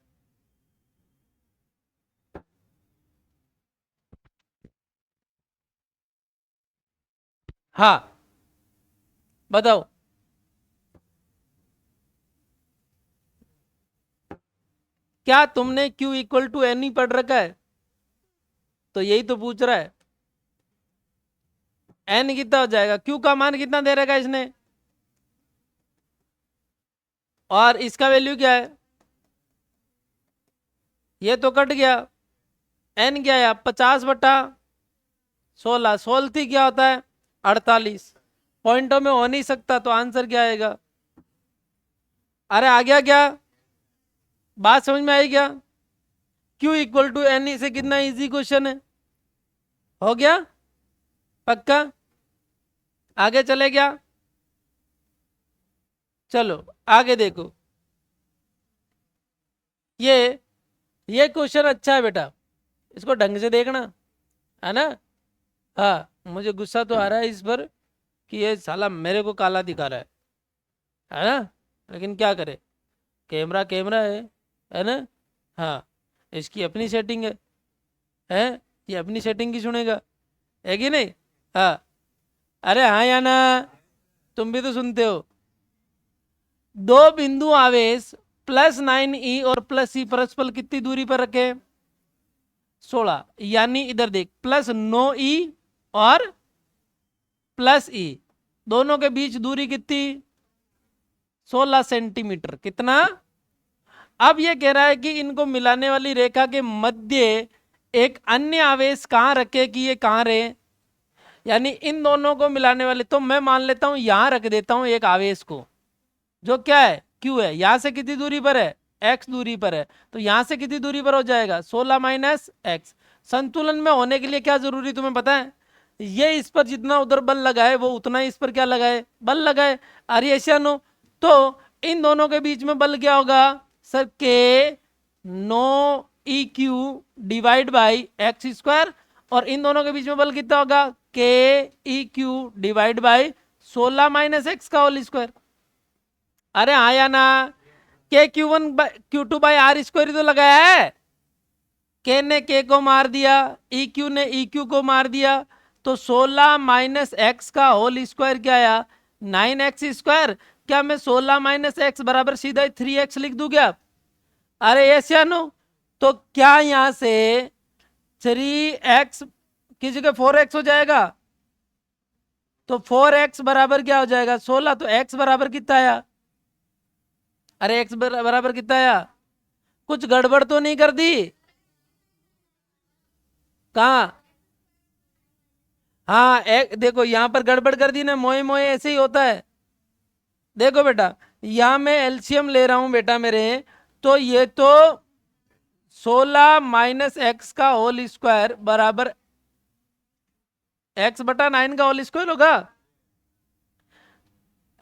हाँ बताओ, क्या तुमने Q इक्वल टू एन ही पढ़ रखा है, तो यही तो पूछ रहा है, एन कितना हो जाएगा, Q का मान कितना दे रखा है इसने, और इसका वैल्यू क्या है, ये तो कट गया, n क्या आया 50/16, सोलती क्या होता है 48, पॉइंटों में हो नहीं सकता, तो आंसर क्या आएगा? अरे आ गया क्या? बात समझ में आई क्या? Q इक्वल टू एन, इसे कितना इजी क्वेश्चन है, हो गया पक्का? आगे चले क्या? चलो आगे देखो, ये क्वेश्चन अच्छा है बेटा, इसको ढंग से देखना, है ना? हाँ, मुझे गुस्सा तो आ रहा है इस पर कि ये साला मेरे को काला दिखा रहा है ना? लेकिन क्या करे, कैमरा कैमरा है ना? हाँ, इसकी अपनी सेटिंग है, ये अपनी सेटिंग की सुनेगा, है कि नहीं? हाँ, अरे हाँ या ना, तुम भी तो सुनते हो। दो बिंदु आवेश +9e और +e परस्पर कितनी दूरी पर रखे? 16, यानी इधर देख +9e और +e, दोनों के बीच दूरी कितनी? 16 सेंटीमीटर। कितना? अब ये कह रहा है कि इनको मिलाने वाली रेखा के मध्य एक अन्य आवेश कहां रखे कि ये कहां रहे, यानी इन दोनों को मिलाने वाले, तो मैं मान लेता हूं यहां रख देता हूं एक आवेश को, जो क्या है Q है, यहां से कितनी दूरी पर है? x दूरी पर है, तो यहां से कितनी दूरी पर हो जाएगा? 16 - x। संतुलन में होने के लिए क्या जरूरी तुम्हें पता है? ये इस पर जितना उधर बल लगाए वो उतना ही इस पर क्या लगाए? बल लगाए। आर्यनो, तो इन दोनों के बीच में बल क्या होगा सर? K no E Q divide by x², और इन दोनों के बीच में बल कितना होगा? के ई क्यू डिवाइड बाई 16 - x का होल स्क्वायर। अरे आया ना, के Q1/Q2/r² तो लगाया है, के ने के को मार दिया, ई क्यू ने ई क्यू को मार दिया, तो 16 - x का होल स्क्वायर क्या आया? 9x²। क्या मैं 16 - x बराबर सीधा 3x लिख दूं क्या? अरे यस या नो? तो क्या यहां से 3x की जगह 4x हो जाएगा? तो 4x बराबर क्या हो जाएगा? 16। तो x बराबर कितना आया? अरे x बराबर कितना आया? कुछ गड़बड़ तो नहीं कर दी? कहा? हाँ, एक देखो यहां पर गड़बड़ कर दी ना, मोए मोए ऐसे ही होता है। देखो बेटा, यहां मैं एलसीएम ले रहा हूं बेटा मेरे, तो ये तो 16 - x का होल स्क्वायर बराबर x/9 का होल स्क्वायर होगा,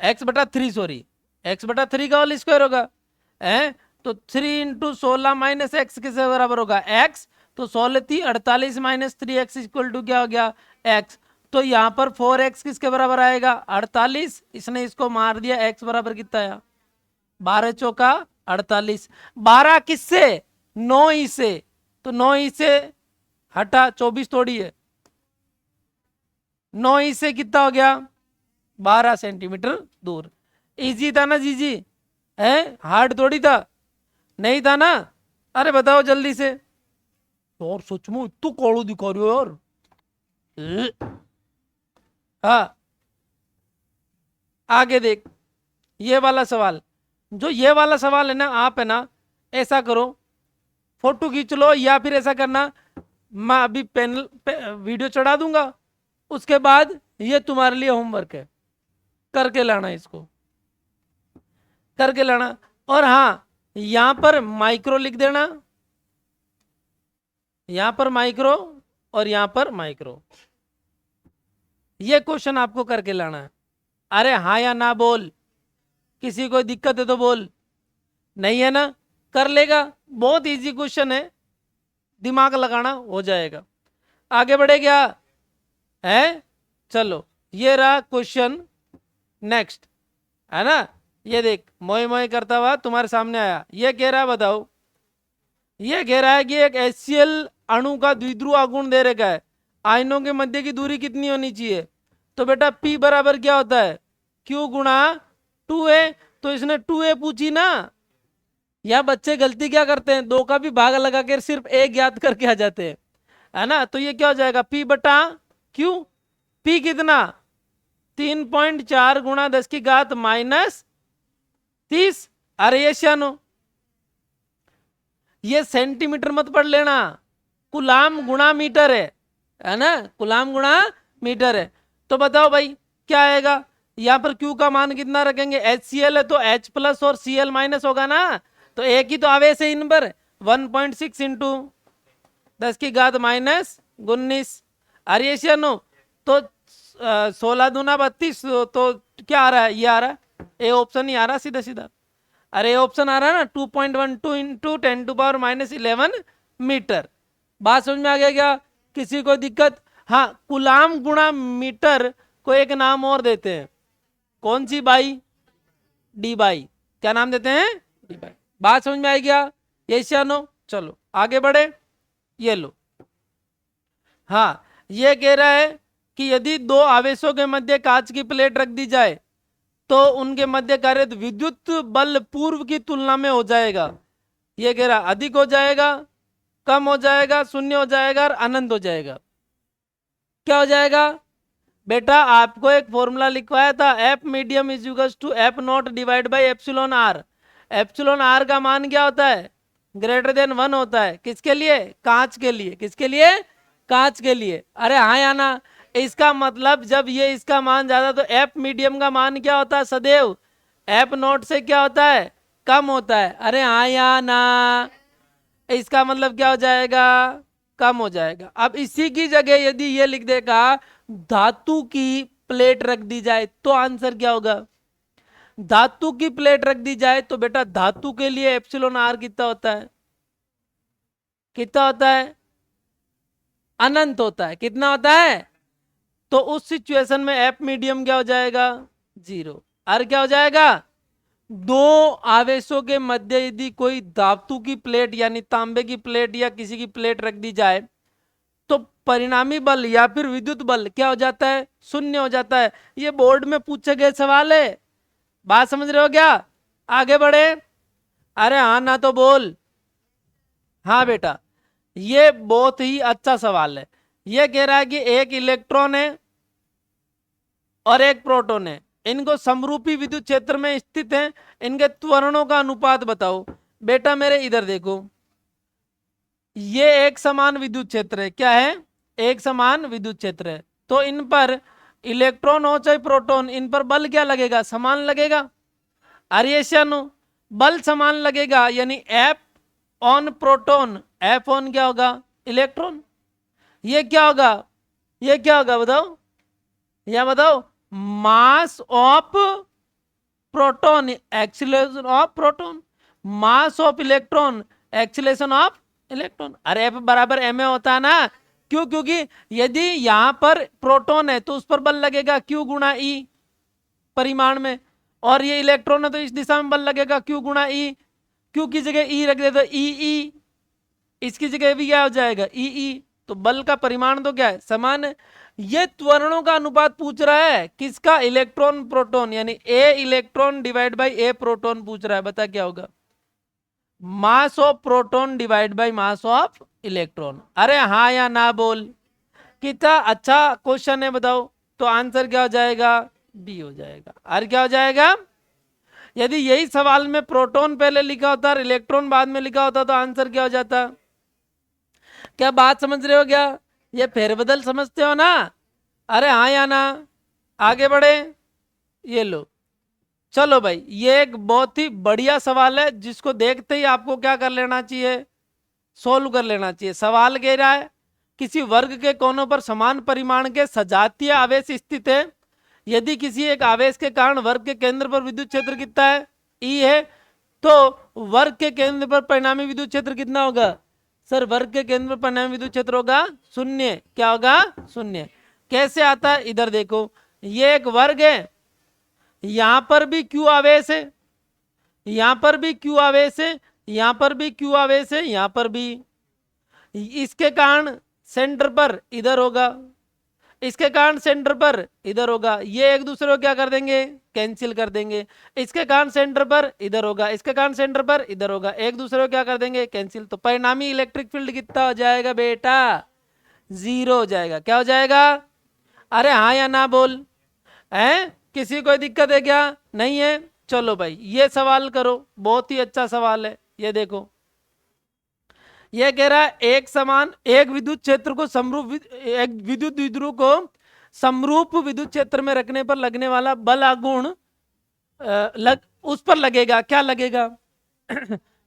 x/3, सॉरी, x/3 का होल स्क्वायर होगा, है? तो 3 × 16 - x किसके बराबर होगा? x। तो 16×3 48 - 3x इक्वल टू क्या हो गया? x। तो यहाँ पर 4x किसके बराबर आएगा? 48। इसने इसको मार दिया, x बराबर कितना आया? 12 चौका 48। 12 किससे? 9 से, तो 9 से हटा 24 थोड़ी है, 9 से कितना हो गया? 12 सेंटीमीटर दूर। इजी था ना जीजी? है, हार्ड थोड़ी था, नहीं था ना? अरे बताओ जल्दी से। और सच में इतना कालो दिखा रही हो यार। हाँ, आगे देख, ये वाला सवाल, जो ये वाला सवाल है ना, आप है ना ऐसा करो, फोटो खींच लो, या फिर ऐसा करना, मैं अभी पैनल वीडियो चढ़ा दूंगा, उसके बाद ये तुम्हारे लिए होमवर्क है, करके लाना, इसको करके लाना। और हाँ, यहां पर माइक्रो लिख देना, यहां पर माइक्रो और यहां पर माइक्रो, ये क्वेश्चन आपको करके लाना है। अरे हाँ या ना बोल, किसी को दिक्कत है तो बोल, नहीं है ना? कर लेगा, बहुत इजी क्वेश्चन है, दिमाग लगाना हो जाएगा। आगे बढ़े क्या है? चलो, ये रहा क्वेश्चन नेक्स्ट, है ना? ये देख, मोए मोए करता हुआ तुम्हारे सामने आया, ये कह रहा है, बताओ, ये कह रहा है कि एक HCl अणु का द्विध्रुव आघूर्ण दे रखा है, आयनों के मध्य की दूरी कितनी होनी चाहिए? तो बेटा P बराबर क्या होता है? Q गुणा 2a। तो इसने 2a पूछी ना, या बच्चे गलती क्या करते हैं, 2 का भी भाग लगा कर सिर्फ एक याद करके आ जाते हैं, है ना? तो ये क्या हो जाएगा? P/Q। P कितना? 3.4 × 10⁻³ -30। अरे ये शानो, ये सेंटीमीटर मत पढ़ लेना, कुलाम गुणा मीटर है ना, कुलाम गुणा मीटर है। तो बताओ भाई क्या आएगा, यहाँ पर Q का मान कितना रखेंगे, HCl है तो H प्लस और Cl माइनस होगा ना, तो एक ही तो आवेश है इन पर, 1.6 इंटू 10⁻⁻19 आर्यनो, तो 16 दूना 32, तो क्या आ रहा है, ये आ रहा है, ए ऑप्शन ही आ रहा सीधा सीधा। अरे ऑप्शन आ रहा है ना, 2.12 इंटू 10⁻11 मीटर। बात समझ में आ गया क्या, किसी को दिक्कत? हाँ, कुलाम गुणा मीटर को एक नाम और देते हैं, कौन सी बाई, डी बाई, क्या नाम देते हैं, डी बाई। बात समझ में आई क्या, ये नो, चलो आगे बढ़े, ये लो। हाँ, ये कह रहा है कि यदि दो आवेशों के मध्य कांच की प्लेट रख दी जाए तो उनके मध्य कार्यरत विद्युत बल पूर्व की तुलना में हो जाएगा, ये कह रहा अधिक हो जाएगा, कम हो जाएगा, शून्य हो जाएगा और अनंत हो जाएगा। क्या हो जाएगा बेटा, आपको एक फॉर्मूला लिखवाया था, F medium is equals to F naught divide by epsilon r. Epsilon r का मान क्या होता है, ग्रेटर देन 1 होता है, किसके लिए, कांच के लिए, किसके लिए, कांच के लिए। अरे हाँ या ना, इसका मतलब जब ये इसका मान ज्यादा तो एफ मीडियम का मान क्या होता है सदैव, एफ नॉट से क्या होता है, कम होता है। अरे हाँ या ना, इसका मतलब क्या हो जाएगा, कम हो जाएगा। अब इसी की जगह यदि ये लिख देगा धातु की प्लेट रख दी जाए तो आंसर क्या होगा, धातु की प्लेट रख दी जाए तो बेटा धातु के लिए एप्सिलॉन आर कितना होता है, कितना होता है, अनंत होता है, कितना होता है। तो उस सिचुएशन में एफ मीडियम क्या हो जाएगा, 0। आर क्या हो जाएगा, दो आवेशों के मध्य यदि कोई धातु की प्लेट यानी तांबे की प्लेट या किसी की प्लेट रख दी जाए तो परिणामी बल या फिर विद्युत बल क्या हो जाता है, शून्य हो जाता है। ये बोर्ड में पूछे गए सवाल है, बात समझ रहे हो क्या, आगे बढ़े। अरे हाँ ना तो बोल, हाँ बेटा ये बहुत ही अच्छा सवाल है। ये कह रहा है कि एक इलेक्ट्रॉन है और एक प्रोटॉन है, इनको समरूपी विद्युत क्षेत्र में स्थित हैं, इनके त्वरणों का अनुपात बताओ। बेटा मेरे इधर देखो, ये एक समान विद्युत क्षेत्र है, क्या है, एक समान विद्युत क्षेत्र है, तो इन पर इलेक्ट्रॉन हो चाहे प्रोटॉन, इन पर बल क्या लगेगा, समान लगेगा। आर्यन बल समान लगेगा, यानी F on proton, F on क्या होगा, इलेक्ट्रॉन। ये क्या होगा, ये क्या होगा बताओ, या बताओ, मास of proton acceleration of proton, mass of electron acceleration of electron. अरे एफ बराबर एम ए होता है ना, क्यों, क्योंकि यदि यहां पर प्रोटॉन है तो उस पर बल लगेगा क्यू गुणा ई परिमाण में, और ये इलेक्ट्रॉन है तो इस दिशा में बल लगेगा क्यू गुणा ई, क्यू की जगह ई रख दे तो ई ई, इसकी जगह भी क्या हो जाएगा ई ई, तो बल का परिमाण तो क्या है, समान है। ये त्वरणों का अनुपात पूछ रहा है, किसका, इलेक्ट्रॉन प्रोटॉन, यानी a electron divide by a proton पूछ रहा है, बता क्या होगा, mass of proton divide by mass of electron. अरे हाँ या ना बोल, कितना अच्छा क्वेश्चन है बताओ। तो आंसर क्या हो जाएगा, बी हो जाएगा। और क्या हो जाएगा, यदि यही सवाल में प्रोटॉन पहले लिखा होता और इलेक्ट्रॉन बाद में लिखा होता तो आंसर क्या हो जाता। क्या बात समझ रहे हो क्या, ये फेरबदल समझते हो ना। अरे हाँ या ना, आगे बढ़े, ये लो। चलो भाई, ये एक बहुत ही बढ़िया सवाल है जिसको देखते ही आपको क्या कर लेना चाहिए, सोल्व कर लेना चाहिए। सवाल कह रहा है किसी वर्ग के कोनों पर समान परिमाण के सजातीय आवेश स्थित है, यदि किसी एक आवेश के कारण वर्ग के केंद्र पर विद्युत क्षेत्र कितना है, ई है, तो वर्ग के केंद्र पर परिणामी विद्युत क्षेत्र कितना होगा, सर वर्ग के केंद्र पर परिणामी विद्युत क्षेत्र होगा 0। क्या होगा, 0। कैसे आता है, इधर देखो, ये एक वर्ग है, यहां पर भी क्यू आवेश है, यहां पर भी क्यू आवेश है, यहां पर भी क्यू आवेश है, यहां पर भी, इसके कारण सेंटर पर इधर होगा, इसके कारण सेंटर पर इधर होगा, ये एक दूसरे को क्या कर देंगे, कैंसिल कर देंगे। इसके कारण सेंटर पर इधर होगा, इसके कारण सेंटर पर इधर होगा, एक दूसरे को क्या कर देंगे, कैंसिल। तो परिणामी इलेक्ट्रिक फील्ड कितना हो जाएगा बेटा, 0 हो जाएगा। क्या हो जाएगा, अरे हाँ या ना बोल, है किसी कोई दिक्कत है क्या, नहीं है। चलो भाई ये सवाल करो, बहुत ही अच्छा सवाल है, ये देखो, ये कह रहा है एक समान एक विद्युत क्षेत्र को समरूप एक विद्युत द्विध्रुव को समरूप विद्युत क्षेत्र में रखने पर लगने वाला बल आघूर्ण उस पर लगेगा, क्या लगेगा?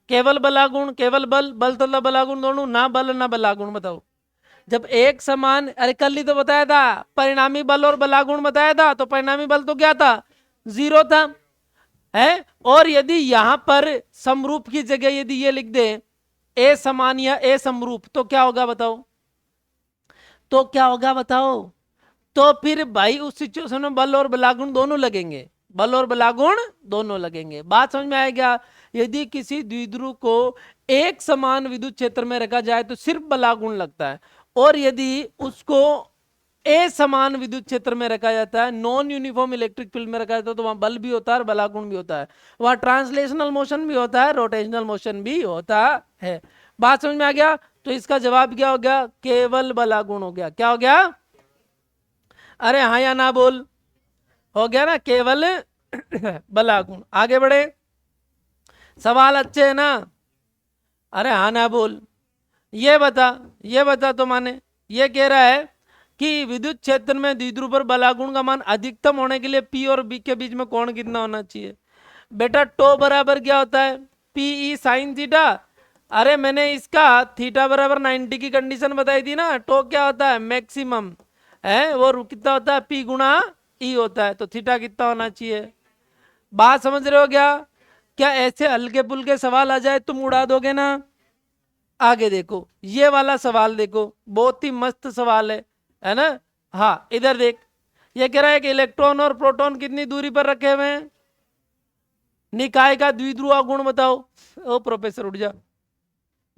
केवल बलागुण, केवल बल, बल तथा बलागुण दोनों, ना बल ना बलागुण। बताओ जब एक समान, अरे कल ही तो बताया था परिणामी बल और बलागुण बताया था, तो परिणामी बल तो क्या था? 0 था है। और यदि यहां पर समरूप की जगह यदि ये लिख दे ए समान या ए समरूप, तो क्या होगा बताओ? तो क्या होगा बताओ? तो फिर भाई उस सिचुएशन में बल और बलागुण दोनों लगेंगे, बल और बलागुण दोनों लगेंगे। बात समझ में आएगा? यदि किसी द्विध्रुव को एक समान विद्युत क्षेत्र में रखा जाए तो सिर्फ बलागुण लगता है, और यदि उसको ए समान विद्युत क्षेत्र में रखा जाता है, नॉन यूनिफॉर्म इलेक्ट्रिक फील्ड में रखा जाता है, तो वहां बल भी होता है और बलागुण भी होता है, वहां ट्रांसलेशनल मोशन भी होता है, रोटेशनल मोशन भी होता है। बात समझ में आ गया? तो इसका जवाब क्या हो गया? केवल बलागुण हो गया। क्या हो गया? अरे हाँ या ना बोल, हो गया ना, केवल बलागुण। आगे बढ़े, सवाल अच्छे है ना? अरे हाँ ना बोल। ये बता तो माने ये कह रहा है कि विद्युत क्षेत्र में द्विध्रुव पर बलागुण का मान अधिकतम होने के लिए पी और बी के बीच में कोण कितना होना चाहिए? बेटा टो बराबर क्या होता है? P E sine theta. अरे मैंने इसका थीटा बराबर 90 की कंडीशन बताई थी ना। टो क्या होता है? मैक्सिमम है, वो कितना होता है? पी गुणा ई होता है। तो थीटा कितना होना चाहिए? बात समझ रहे हो क्या? क्या ऐसे हल्के पुल्के सवाल आ जाए तुम उड़ा दोगे ना? आगे देखो, ये वाला सवाल देखो, बहुत ही मस्त सवाल है ना? हाँ इधर देख, ये कह रहा है कि इलेक्ट्रॉन और प्रोटॉन कितनी दूरी पर रखे हुए हैं? निकाय का द्विध्रुव गुण बताओ। ओ प्रोफेसर उठ जा,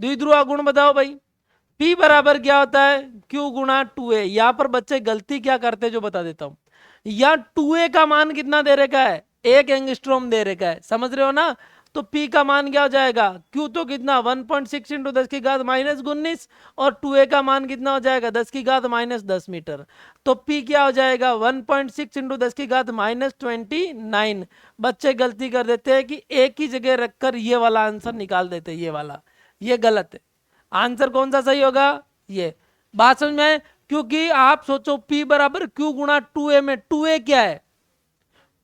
द्विध्रुव गुण बताओ भाई। P बराबर क्या होता है? Q गुणा 2a। यहां पर बच्चे गलती क्या करते हैं जो बता देता हूं। या 2a का मान कितना दे रखा है? 1 एंगस्ट्रॉम दे रखा है, समझ रहे हो ना? तो P का मान क्या हो जाएगा? Q तो कितना 1.6 इंटू 10 की घात -19, और 2a का मान कितना हो जाएगा? 10 की घात -10 मीटर। तो P क्या हो जाएगा? 1.6 इंटू 10 की घात -29। बच्चे गलती कर देते हैं कि एक ही जगह रखकर ये वाला आंसर निकाल देते हैं, ये वाला, ये गलत है। आंसर कौन सा सही होगा? ये। बात समझ में? क्योंकि आप सोचो P बराबर Q गुणा 2a में 2a क्या है?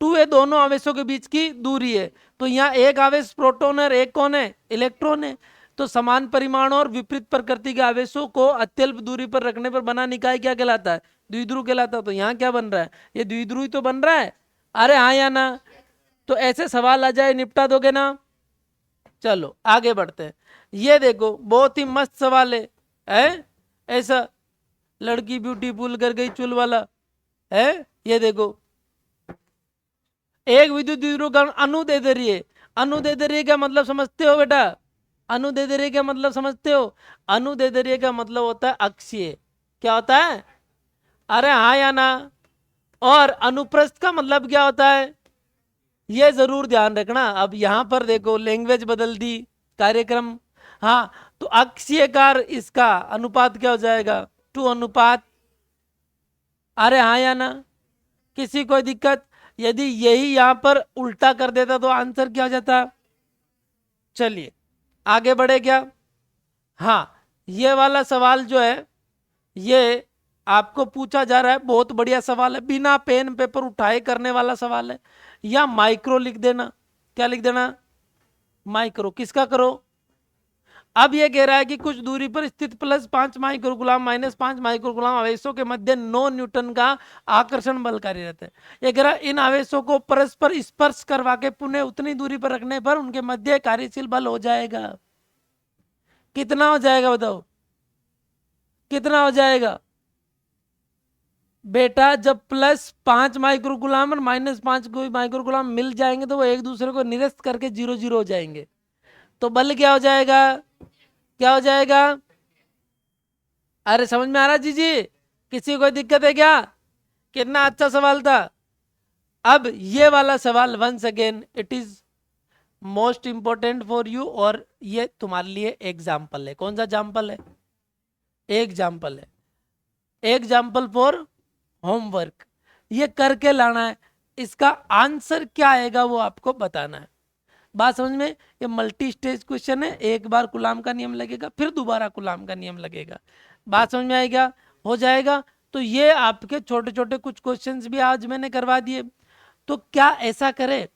2a दोनों आवेशों के बीच की दूरी है। तो यहाँ एक आवेश प्रोटॉन है, एक कौन है? इलेक्ट्रॉन है। तो समान परिमाण और विपरीत प्रकृति के आवेशों को अत्यल्प दूरी पर रखने पर बना निकाय क्या कहलाता है? द्विध्रुव कहलाता है। तो यहाँ क्या बन रहा है? ये द्विध्रुव ही तो बन रहा है। अरे हाँ या ना? तो ऐसे सवाल आ जाए निपटा दोगे ना? चलो आगे बढ़ते हैं। ये देखो बहुत ही मस्त सवाल है? ऐसा लड़की ब्यूटीफुल कर गई चुल वाला है। ये देखो, एक विद्युत द्विध्रुव का अणु दे दे रही है। अणु दे दे रही है क्या मतलब समझते हो बेटा? अणु दे दे रही है क्या मतलब समझते हो? अणु दे दे रही है का मतलब होता है अक्षीय। क्या होता है? अरे हाँ या ना? और अनुप्रस्थ का मतलब क्या होता है? ये जरूर ध्यान रखना। अब यहां पर देखो लैंग्वेज बदल दी, कार्यक्रम। हाँ, तो अक्षीय कार इसका अनुपात क्या हो जाएगा? 2 अनुपात। अरे हाँ या ना? किसी कोई दिक्कत? यदि यही यहां पर उल्टा कर देता तो आंसर क्या हो जाता? चलिए आगे बढ़े क्या? हाँ, ये वाला सवाल जो है ये आपको पूछा जा रहा है, बहुत बढ़िया सवाल है, बिना पेन पेपर उठाए करने वाला सवाल है। या माइक्रो लिख देना। क्या लिख देना? माइक्रो। किसका करो? अब ये कह रहा है कि कुछ दूरी पर स्थित +5 माइक्रोकुलाम -5 माइक्रोकुलाम आवेशों के मध्य 9 न्यूटन का आकर्षण बल कार्यरत है। ये कह रहा है इन आवेशों को परस्पर स्पर्श करवा के पुनः उतनी दूरी पर रखने पर उनके मध्य कार्यशील बल हो जाएगा। कितना हो जाएगा बताओ? कितना हो जाएगा बेटा? जब +5 माइक्रोकुलाम और -5 माइक्रोकुलाम मिल जाएंगे तो वो एक दूसरे को निरस्त करके 0 0 हो जाएंगे। तो बल क्या हो जाएगा? क्या हो जाएगा? अरे समझ में आ रहा जी जी? किसी को दिक्कत है क्या? कितना अच्छा सवाल था। अब ये वाला सवाल once again it is most important for you, और ये तुम्हारे लिए एग्जाम्पल है। कौन सा एग्जाम्पल है? एग्जाम्पल है, एग्जाम्पल फॉर होमवर्क। ये करके लाना है, इसका आंसर क्या आएगा वो आपको बताना है। बात समझ में? ये मल्टी स्टेज क्वेश्चन है, एक बार कूलाम का नियम लगेगा, फिर दोबारा कूलाम का नियम लगेगा। बात समझ में आएगा? हो जाएगा। तो ये आपके छोटे छोटे कुछ क्वेश्चंस भी आज मैंने करवा दिए। तो क्या ऐसा करे,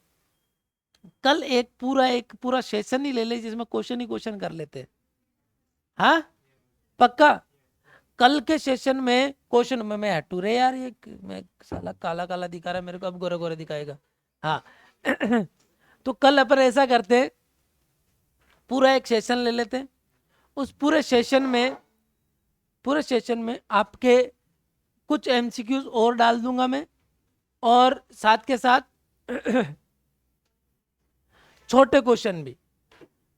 कल एक पूरा सेशन ही ले ले जिसमें क्वेश्चन ही क्वेश्चन कर लेते हैं। हाँ पक्का? कल के सेशन में क्वेश्चन में मैं हटू रे यार, ये मैं साला काला काला दिखा रहा है मेरे को, अब गोरे गोरे दिखाएगा। हाँ तो कल अपन ऐसा करते, पूरा एक सेशन ले लेते, उस पूरे सेशन में आपके कुछ एमसीक्यूज और डाल दूंगा मैं, और साथ के साथ छोटे क्वेश्चन भी,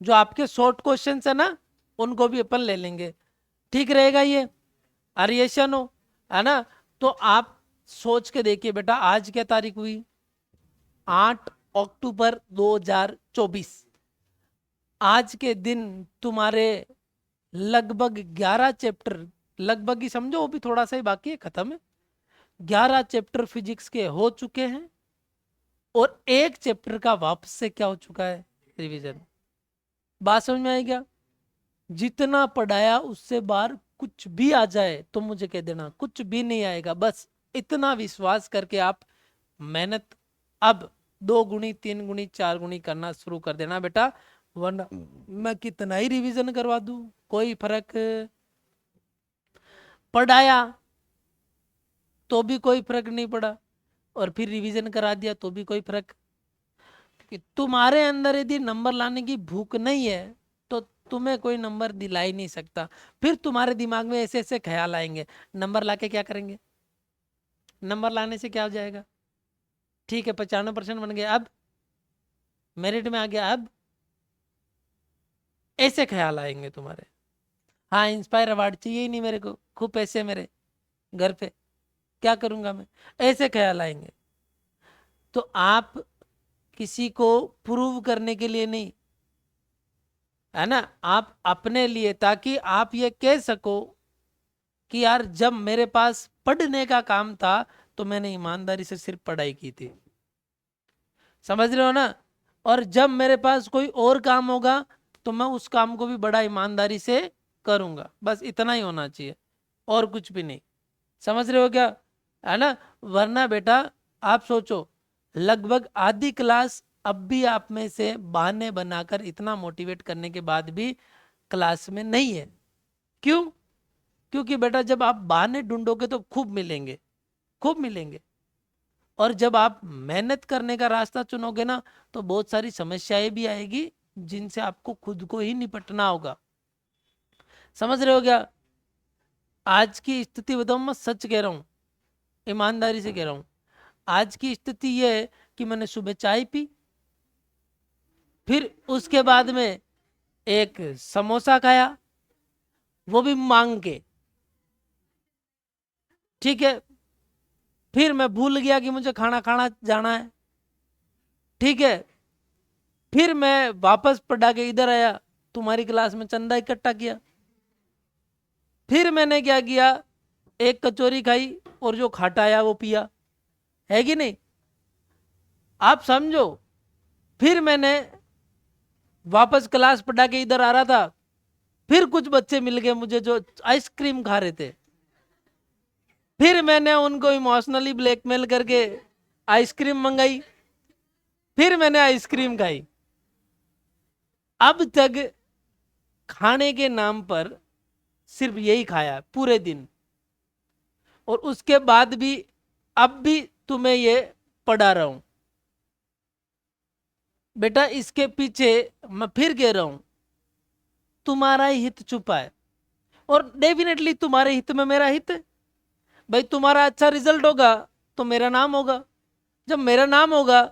जो आपके शॉर्ट क्वेश्चन है ना, उनको भी अपन ले लेंगे। ठीक रहेगा ये? अरिएशन हो, है ना? तो आप सोच के देखिए बेटा, आज क्या तारीख हुई? 8 अक्टूबर 2024। आज के दिन तुम्हारे लगभग 11 चैप्टर, लगभग ही समझो, वो भी थोड़ा सा ही बाकी है, खत्म है। 11 चैप्टर फिजिक्स के हो चुके हैं, और एक चैप्टर का वापस से क्या हो चुका है? रिवीजन। बात समझ में आई क्या? जितना पढ़ाया उससे बाहर कुछ भी आ जाए तो मुझे कह देना, कुछ भी नहीं आएगा। बस इतना विश्वास करके आप मेहनत अब 2 गुनी 3 गुनी 4 गुनी करना शुरू कर देना बेटा, वरना मैं कितना ही रिवीजन करवा दूं, कोई फर्क, पढ़ाया तो भी कोई फर्क नहीं पड़ा, और फिर रिवीजन करा दिया तो भी कोई फर्क। कि तुम्हारे अंदर यदि नंबर लाने की भूख नहीं है तो तुम्हें कोई नंबर दिला ही नहीं सकता। फिर तुम्हारे दिमाग में ऐसे ऐसे ख्याल आएंगे, नंबर लाके क्या करेंगे? नंबर लाने से क्या हो जाएगा? ठीक है 95% बन गया, अब मेरिट में आ गया, अब ऐसे ख्याल आएंगे तुम्हारे। हाँ इंस्पायर अवार्ड चाहिए ही नहीं मेरे को, खूब पैसे है मेरे घर पे, क्या करूंगा मैं, ऐसे ख्याल आएंगे। तो आप किसी को प्रूव करने के लिए नहीं, है ना, आप अपने लिए, ताकि आप ये कह सको कि यार जब मेरे पास पढ़ने का काम था तो मैंने ईमानदारी से सिर्फ पढ़ाई की थी। समझ रहे हो ना? और जब मेरे पास कोई और काम होगा तो मैं उस काम को भी बड़ा ईमानदारी से करूंगा। बस इतना ही होना चाहिए, और कुछ भी नहीं। समझ रहे हो क्या? है ना? वरना बेटा आप सोचो, लगभग आधी क्लास अब भी आप में से बहाने बनाकर इतना मोटिवेट करने के बाद भी क्लास में नहीं है। क्यों? क्योंकि बेटा जब आप बहाने ढूंढोगे तो खूब मिलेंगे, खूब मिलेंगे। और जब आप मेहनत करने का रास्ता चुनोगे ना, तो बहुत सारी समस्याएं भी आएगी जिनसे आपको खुद को ही निपटना होगा। समझ रहे हो क्या? आज की स्थिति बताऊं, मैं सच कह रहा हूं, ईमानदारी से कह रहा हूं, आज की स्थिति यह है कि मैंने सुबह चाय पी, फिर उसके बाद में एक समोसा खाया, वो भी मांग के, ठीक है, फिर मैं भूल गया कि मुझे खाना खाना जाना है, ठीक है, फिर मैं वापस पढ़ा के इधर आया, तुम्हारी क्लास में चंदा इकट्ठा किया, फिर मैंने क्या किया, एक कचौरी खाई और जो खाटा आया वो पिया, है कि नहीं? आप समझो, फिर मैंने वापस क्लास पढ़ा के इधर आ रहा था, फिर कुछ बच्चे मिल गए मुझे जो आइसक्रीम खा रहे थे, फिर मैंने उनको इमोशनली ब्लैकमेल करके आइसक्रीम मंगाई, फिर मैंने आइसक्रीम खाई। अब तक खाने के नाम पर सिर्फ यही खाया पूरे दिन, और उसके बाद भी अब भी तुम्हें ये पढ़ा रहा हूं। बेटा इसके पीछे मैं फिर कह रहा हूं, तुम्हारा ही हित छुपा है, और डेफिनेटली तुम्हारे हित में मेरा हित है। भाई तुम्हारा अच्छा रिजल्ट होगा तो मेरा नाम होगा, जब मेरा नाम होगा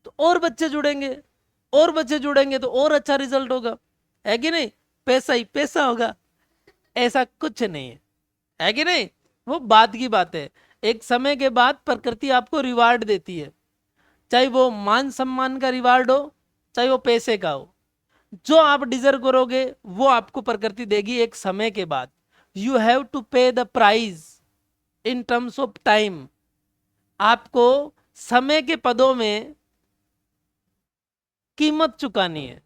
तो और बच्चे जुड़ेंगे, और बच्चे जुड़ेंगे तो और अच्छा रिजल्ट होगा, है कि नहीं? पैसा ही पैसा होगा, ऐसा कुछ नहीं है कि नहीं? वो बात की बात है, एक समय के बाद प्रकृति आपको रिवार्ड देती है, चाहे वो मान सम्मान का रिवार्ड हो, चाहे वो पैसे का हो। जो आप डिजर्व करोगे वो आपको प्रकृति देगी एक समय के बाद। You have to pay the price in terms of time. आपको समय के पदों में कीमत चुकानी है,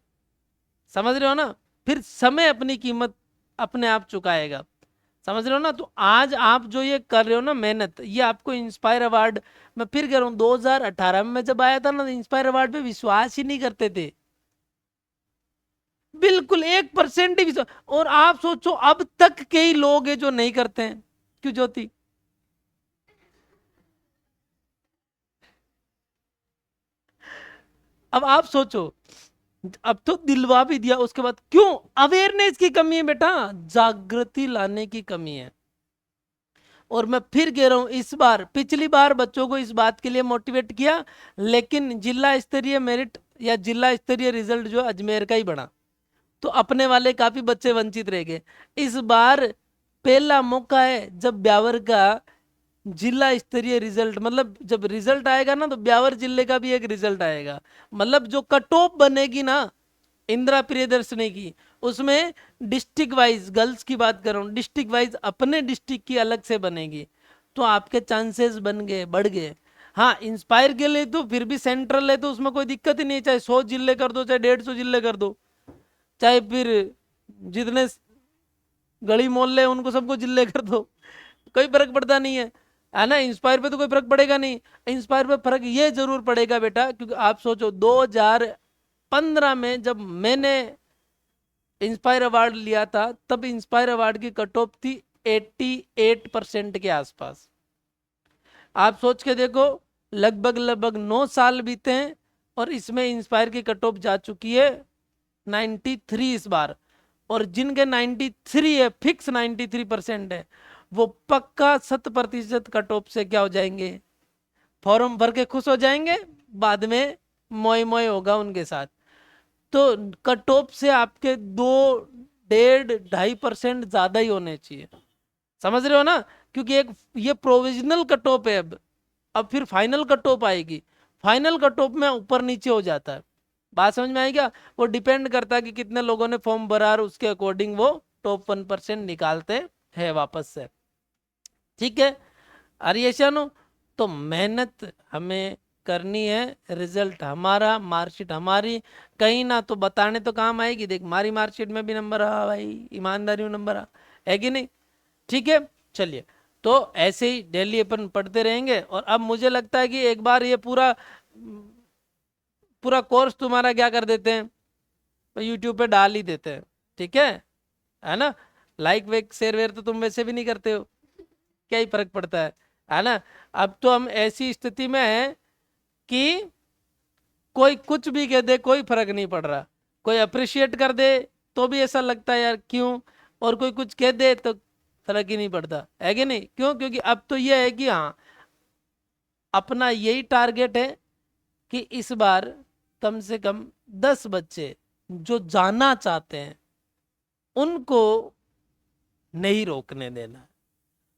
समझ रहे हो ना। फिर समय अपनी कीमत अपने आप चुकाएगा, समझ रहे हो ना। तो आज आप जो ये कर रहे हो ना मेहनत, ये आपको इंस्पायर अवार्ड, मैं फिर कह रहा हूँ 2018 में जब आया था ना, इंस्पायर अवार्ड पे विश्वास ही नहीं करते थे, बिल्कुल 1% ही विश्वास। और आप सोचो अब तक कई लोग हैं जो नहीं करते हैं, क्यों ज्योति? अब आप सोचो, अब तो दिलवा भी दिया, उसके बाद क्यों? अवेयरनेस की कमी है बेटा, जागृति लाने की कमी है। और मैं फिर कह रहा हूं, इस बार पिछली बार बच्चों को इस बात के लिए मोटिवेट किया, लेकिन जिला स्तरीय मेरिट या जिला स्तरीय रिजल्ट जो अजमेर का ही बना, तो अपने वाले काफी बच्चे वंचित रह गए। इस बार पहला मौका है जब ब्यावर का जिला स्तरीय रिजल्ट, मतलब जब रिजल्ट आएगा ना, तो ब्यावर जिले का भी एक रिजल्ट आएगा, मतलब जो कट ऑफ बनेगी ना इंदिरा प्रियदर्शनी की, उसमें डिस्ट्रिक्ट वाइज, गर्ल्स की बात कर रहा हूँ, डिस्ट्रिक्ट वाइज अपने डिस्ट्रिक्ट की अलग से बनेगी, तो आपके चांसेस बन गए, बढ़ गए। हाँ, इंस्पायर के लिए तो फिर भी सेंट्रल है, तो उसमें कोई दिक्कत ही नहीं है, चाहे 100 जिले कर दो, चाहे 150 जिले कर दो, चाहे फिर जितने गली मोहल्ले उनको सबको जिले कर दो, कोई फर्क पड़ता नहीं है ना। इंस्पायर पे तो कोई फर्क पड़ेगा नहीं। इंस्पायर पे फर्क ये जरूर पड़ेगा बेटा, क्योंकि आप सोचो 2015 में जब मैंने इंस्पायर अवार्ड लिया था, तब इंस्पायर अवार्ड की कट ऑफ थी 88% के आसपास। आप सोच के देखो, लगभग लगभग 9 साल बीते हैं, और इसमें इंस्पायर की कट ऑफ जा चुकी है 93 इस बार। और जिनके 93 है, फिक्स 93% है, वो पक्का 100% कट ऑफ से क्या हो जाएंगे, फॉर्म भर के खुश हो जाएंगे, बाद में मोय मोय होगा उनके साथ। तो कट ऑफ से आपके 2, 1.5, 2.5% ज्यादा ही होने चाहिए, समझ रहे हो ना। क्योंकि एक ये प्रोविजनल कट ऑफ है, अब फिर फाइनल कट ऑफ आएगी, फाइनल कट ऑफ में ऊपर नीचे हो जाता है। बात समझ में आई क्या? वो डिपेंड करता है कि कितने लोगों ने फॉर्म भरा, और उसके अकॉर्डिंग वो टॉप 1% निकालते हैं वापस से, ठीक है। अरियशानो, तो मेहनत हमें करनी है, रिजल्ट हमारा, मार्कशीट हमारी, कहीं ना तो बताने तो काम आएगी, देख हमारी मार्कशीट में भी नंबर आ भाई, ईमानदारी नंबर आ, है कि नहीं? ठीक है, चलिए। तो ऐसे ही डेली अपन पढ़ते रहेंगे, और अब मुझे लगता है कि एक बार ये पूरा पूरा कोर्स तुम्हारा क्या कर देते हैं, तो यूट्यूब पे डाल ही देते हैं, ठीक है ना। लाइक वेक शेयर वेयर तो तुम वैसे भी नहीं करते हो, क्या ही फर्क पड़ता है ना। अब तो हम ऐसी स्थिति में हैं कि कोई कुछ भी कह दे कोई फर्क नहीं पड़ रहा, कोई अप्रिशिएट कर दे तो भी ऐसा लगता है यार क्यों, और कोई कुछ कह दे तो फर्क ही नहीं पड़ता, है कि नहीं? क्यों? क्योंकि अब तो यह है कि हाँ, अपना यही टारगेट है कि इस बार कम से कम 10 बच्चे जो जाना चाहते हैं उनको नहीं रोकने देना।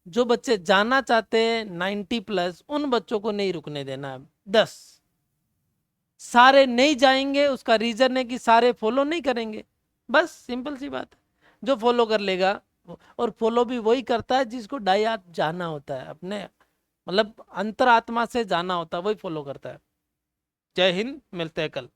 जो बच्चे जाना चाहते हैं 90+ उन बच्चों को नहीं रुकने देना। 10 सारे नहीं जाएंगे, उसका रीजन है कि सारे फॉलो नहीं करेंगे, बस सिंपल सी बात है। जो फॉलो कर लेगा, और फॉलो भी वही करता है जिसको डायरेक्ट जाना होता है, अपने मतलब अंतरात्मा से जाना होता है, वही फॉलो करता है। जय हिंद, मिलते हैं कल।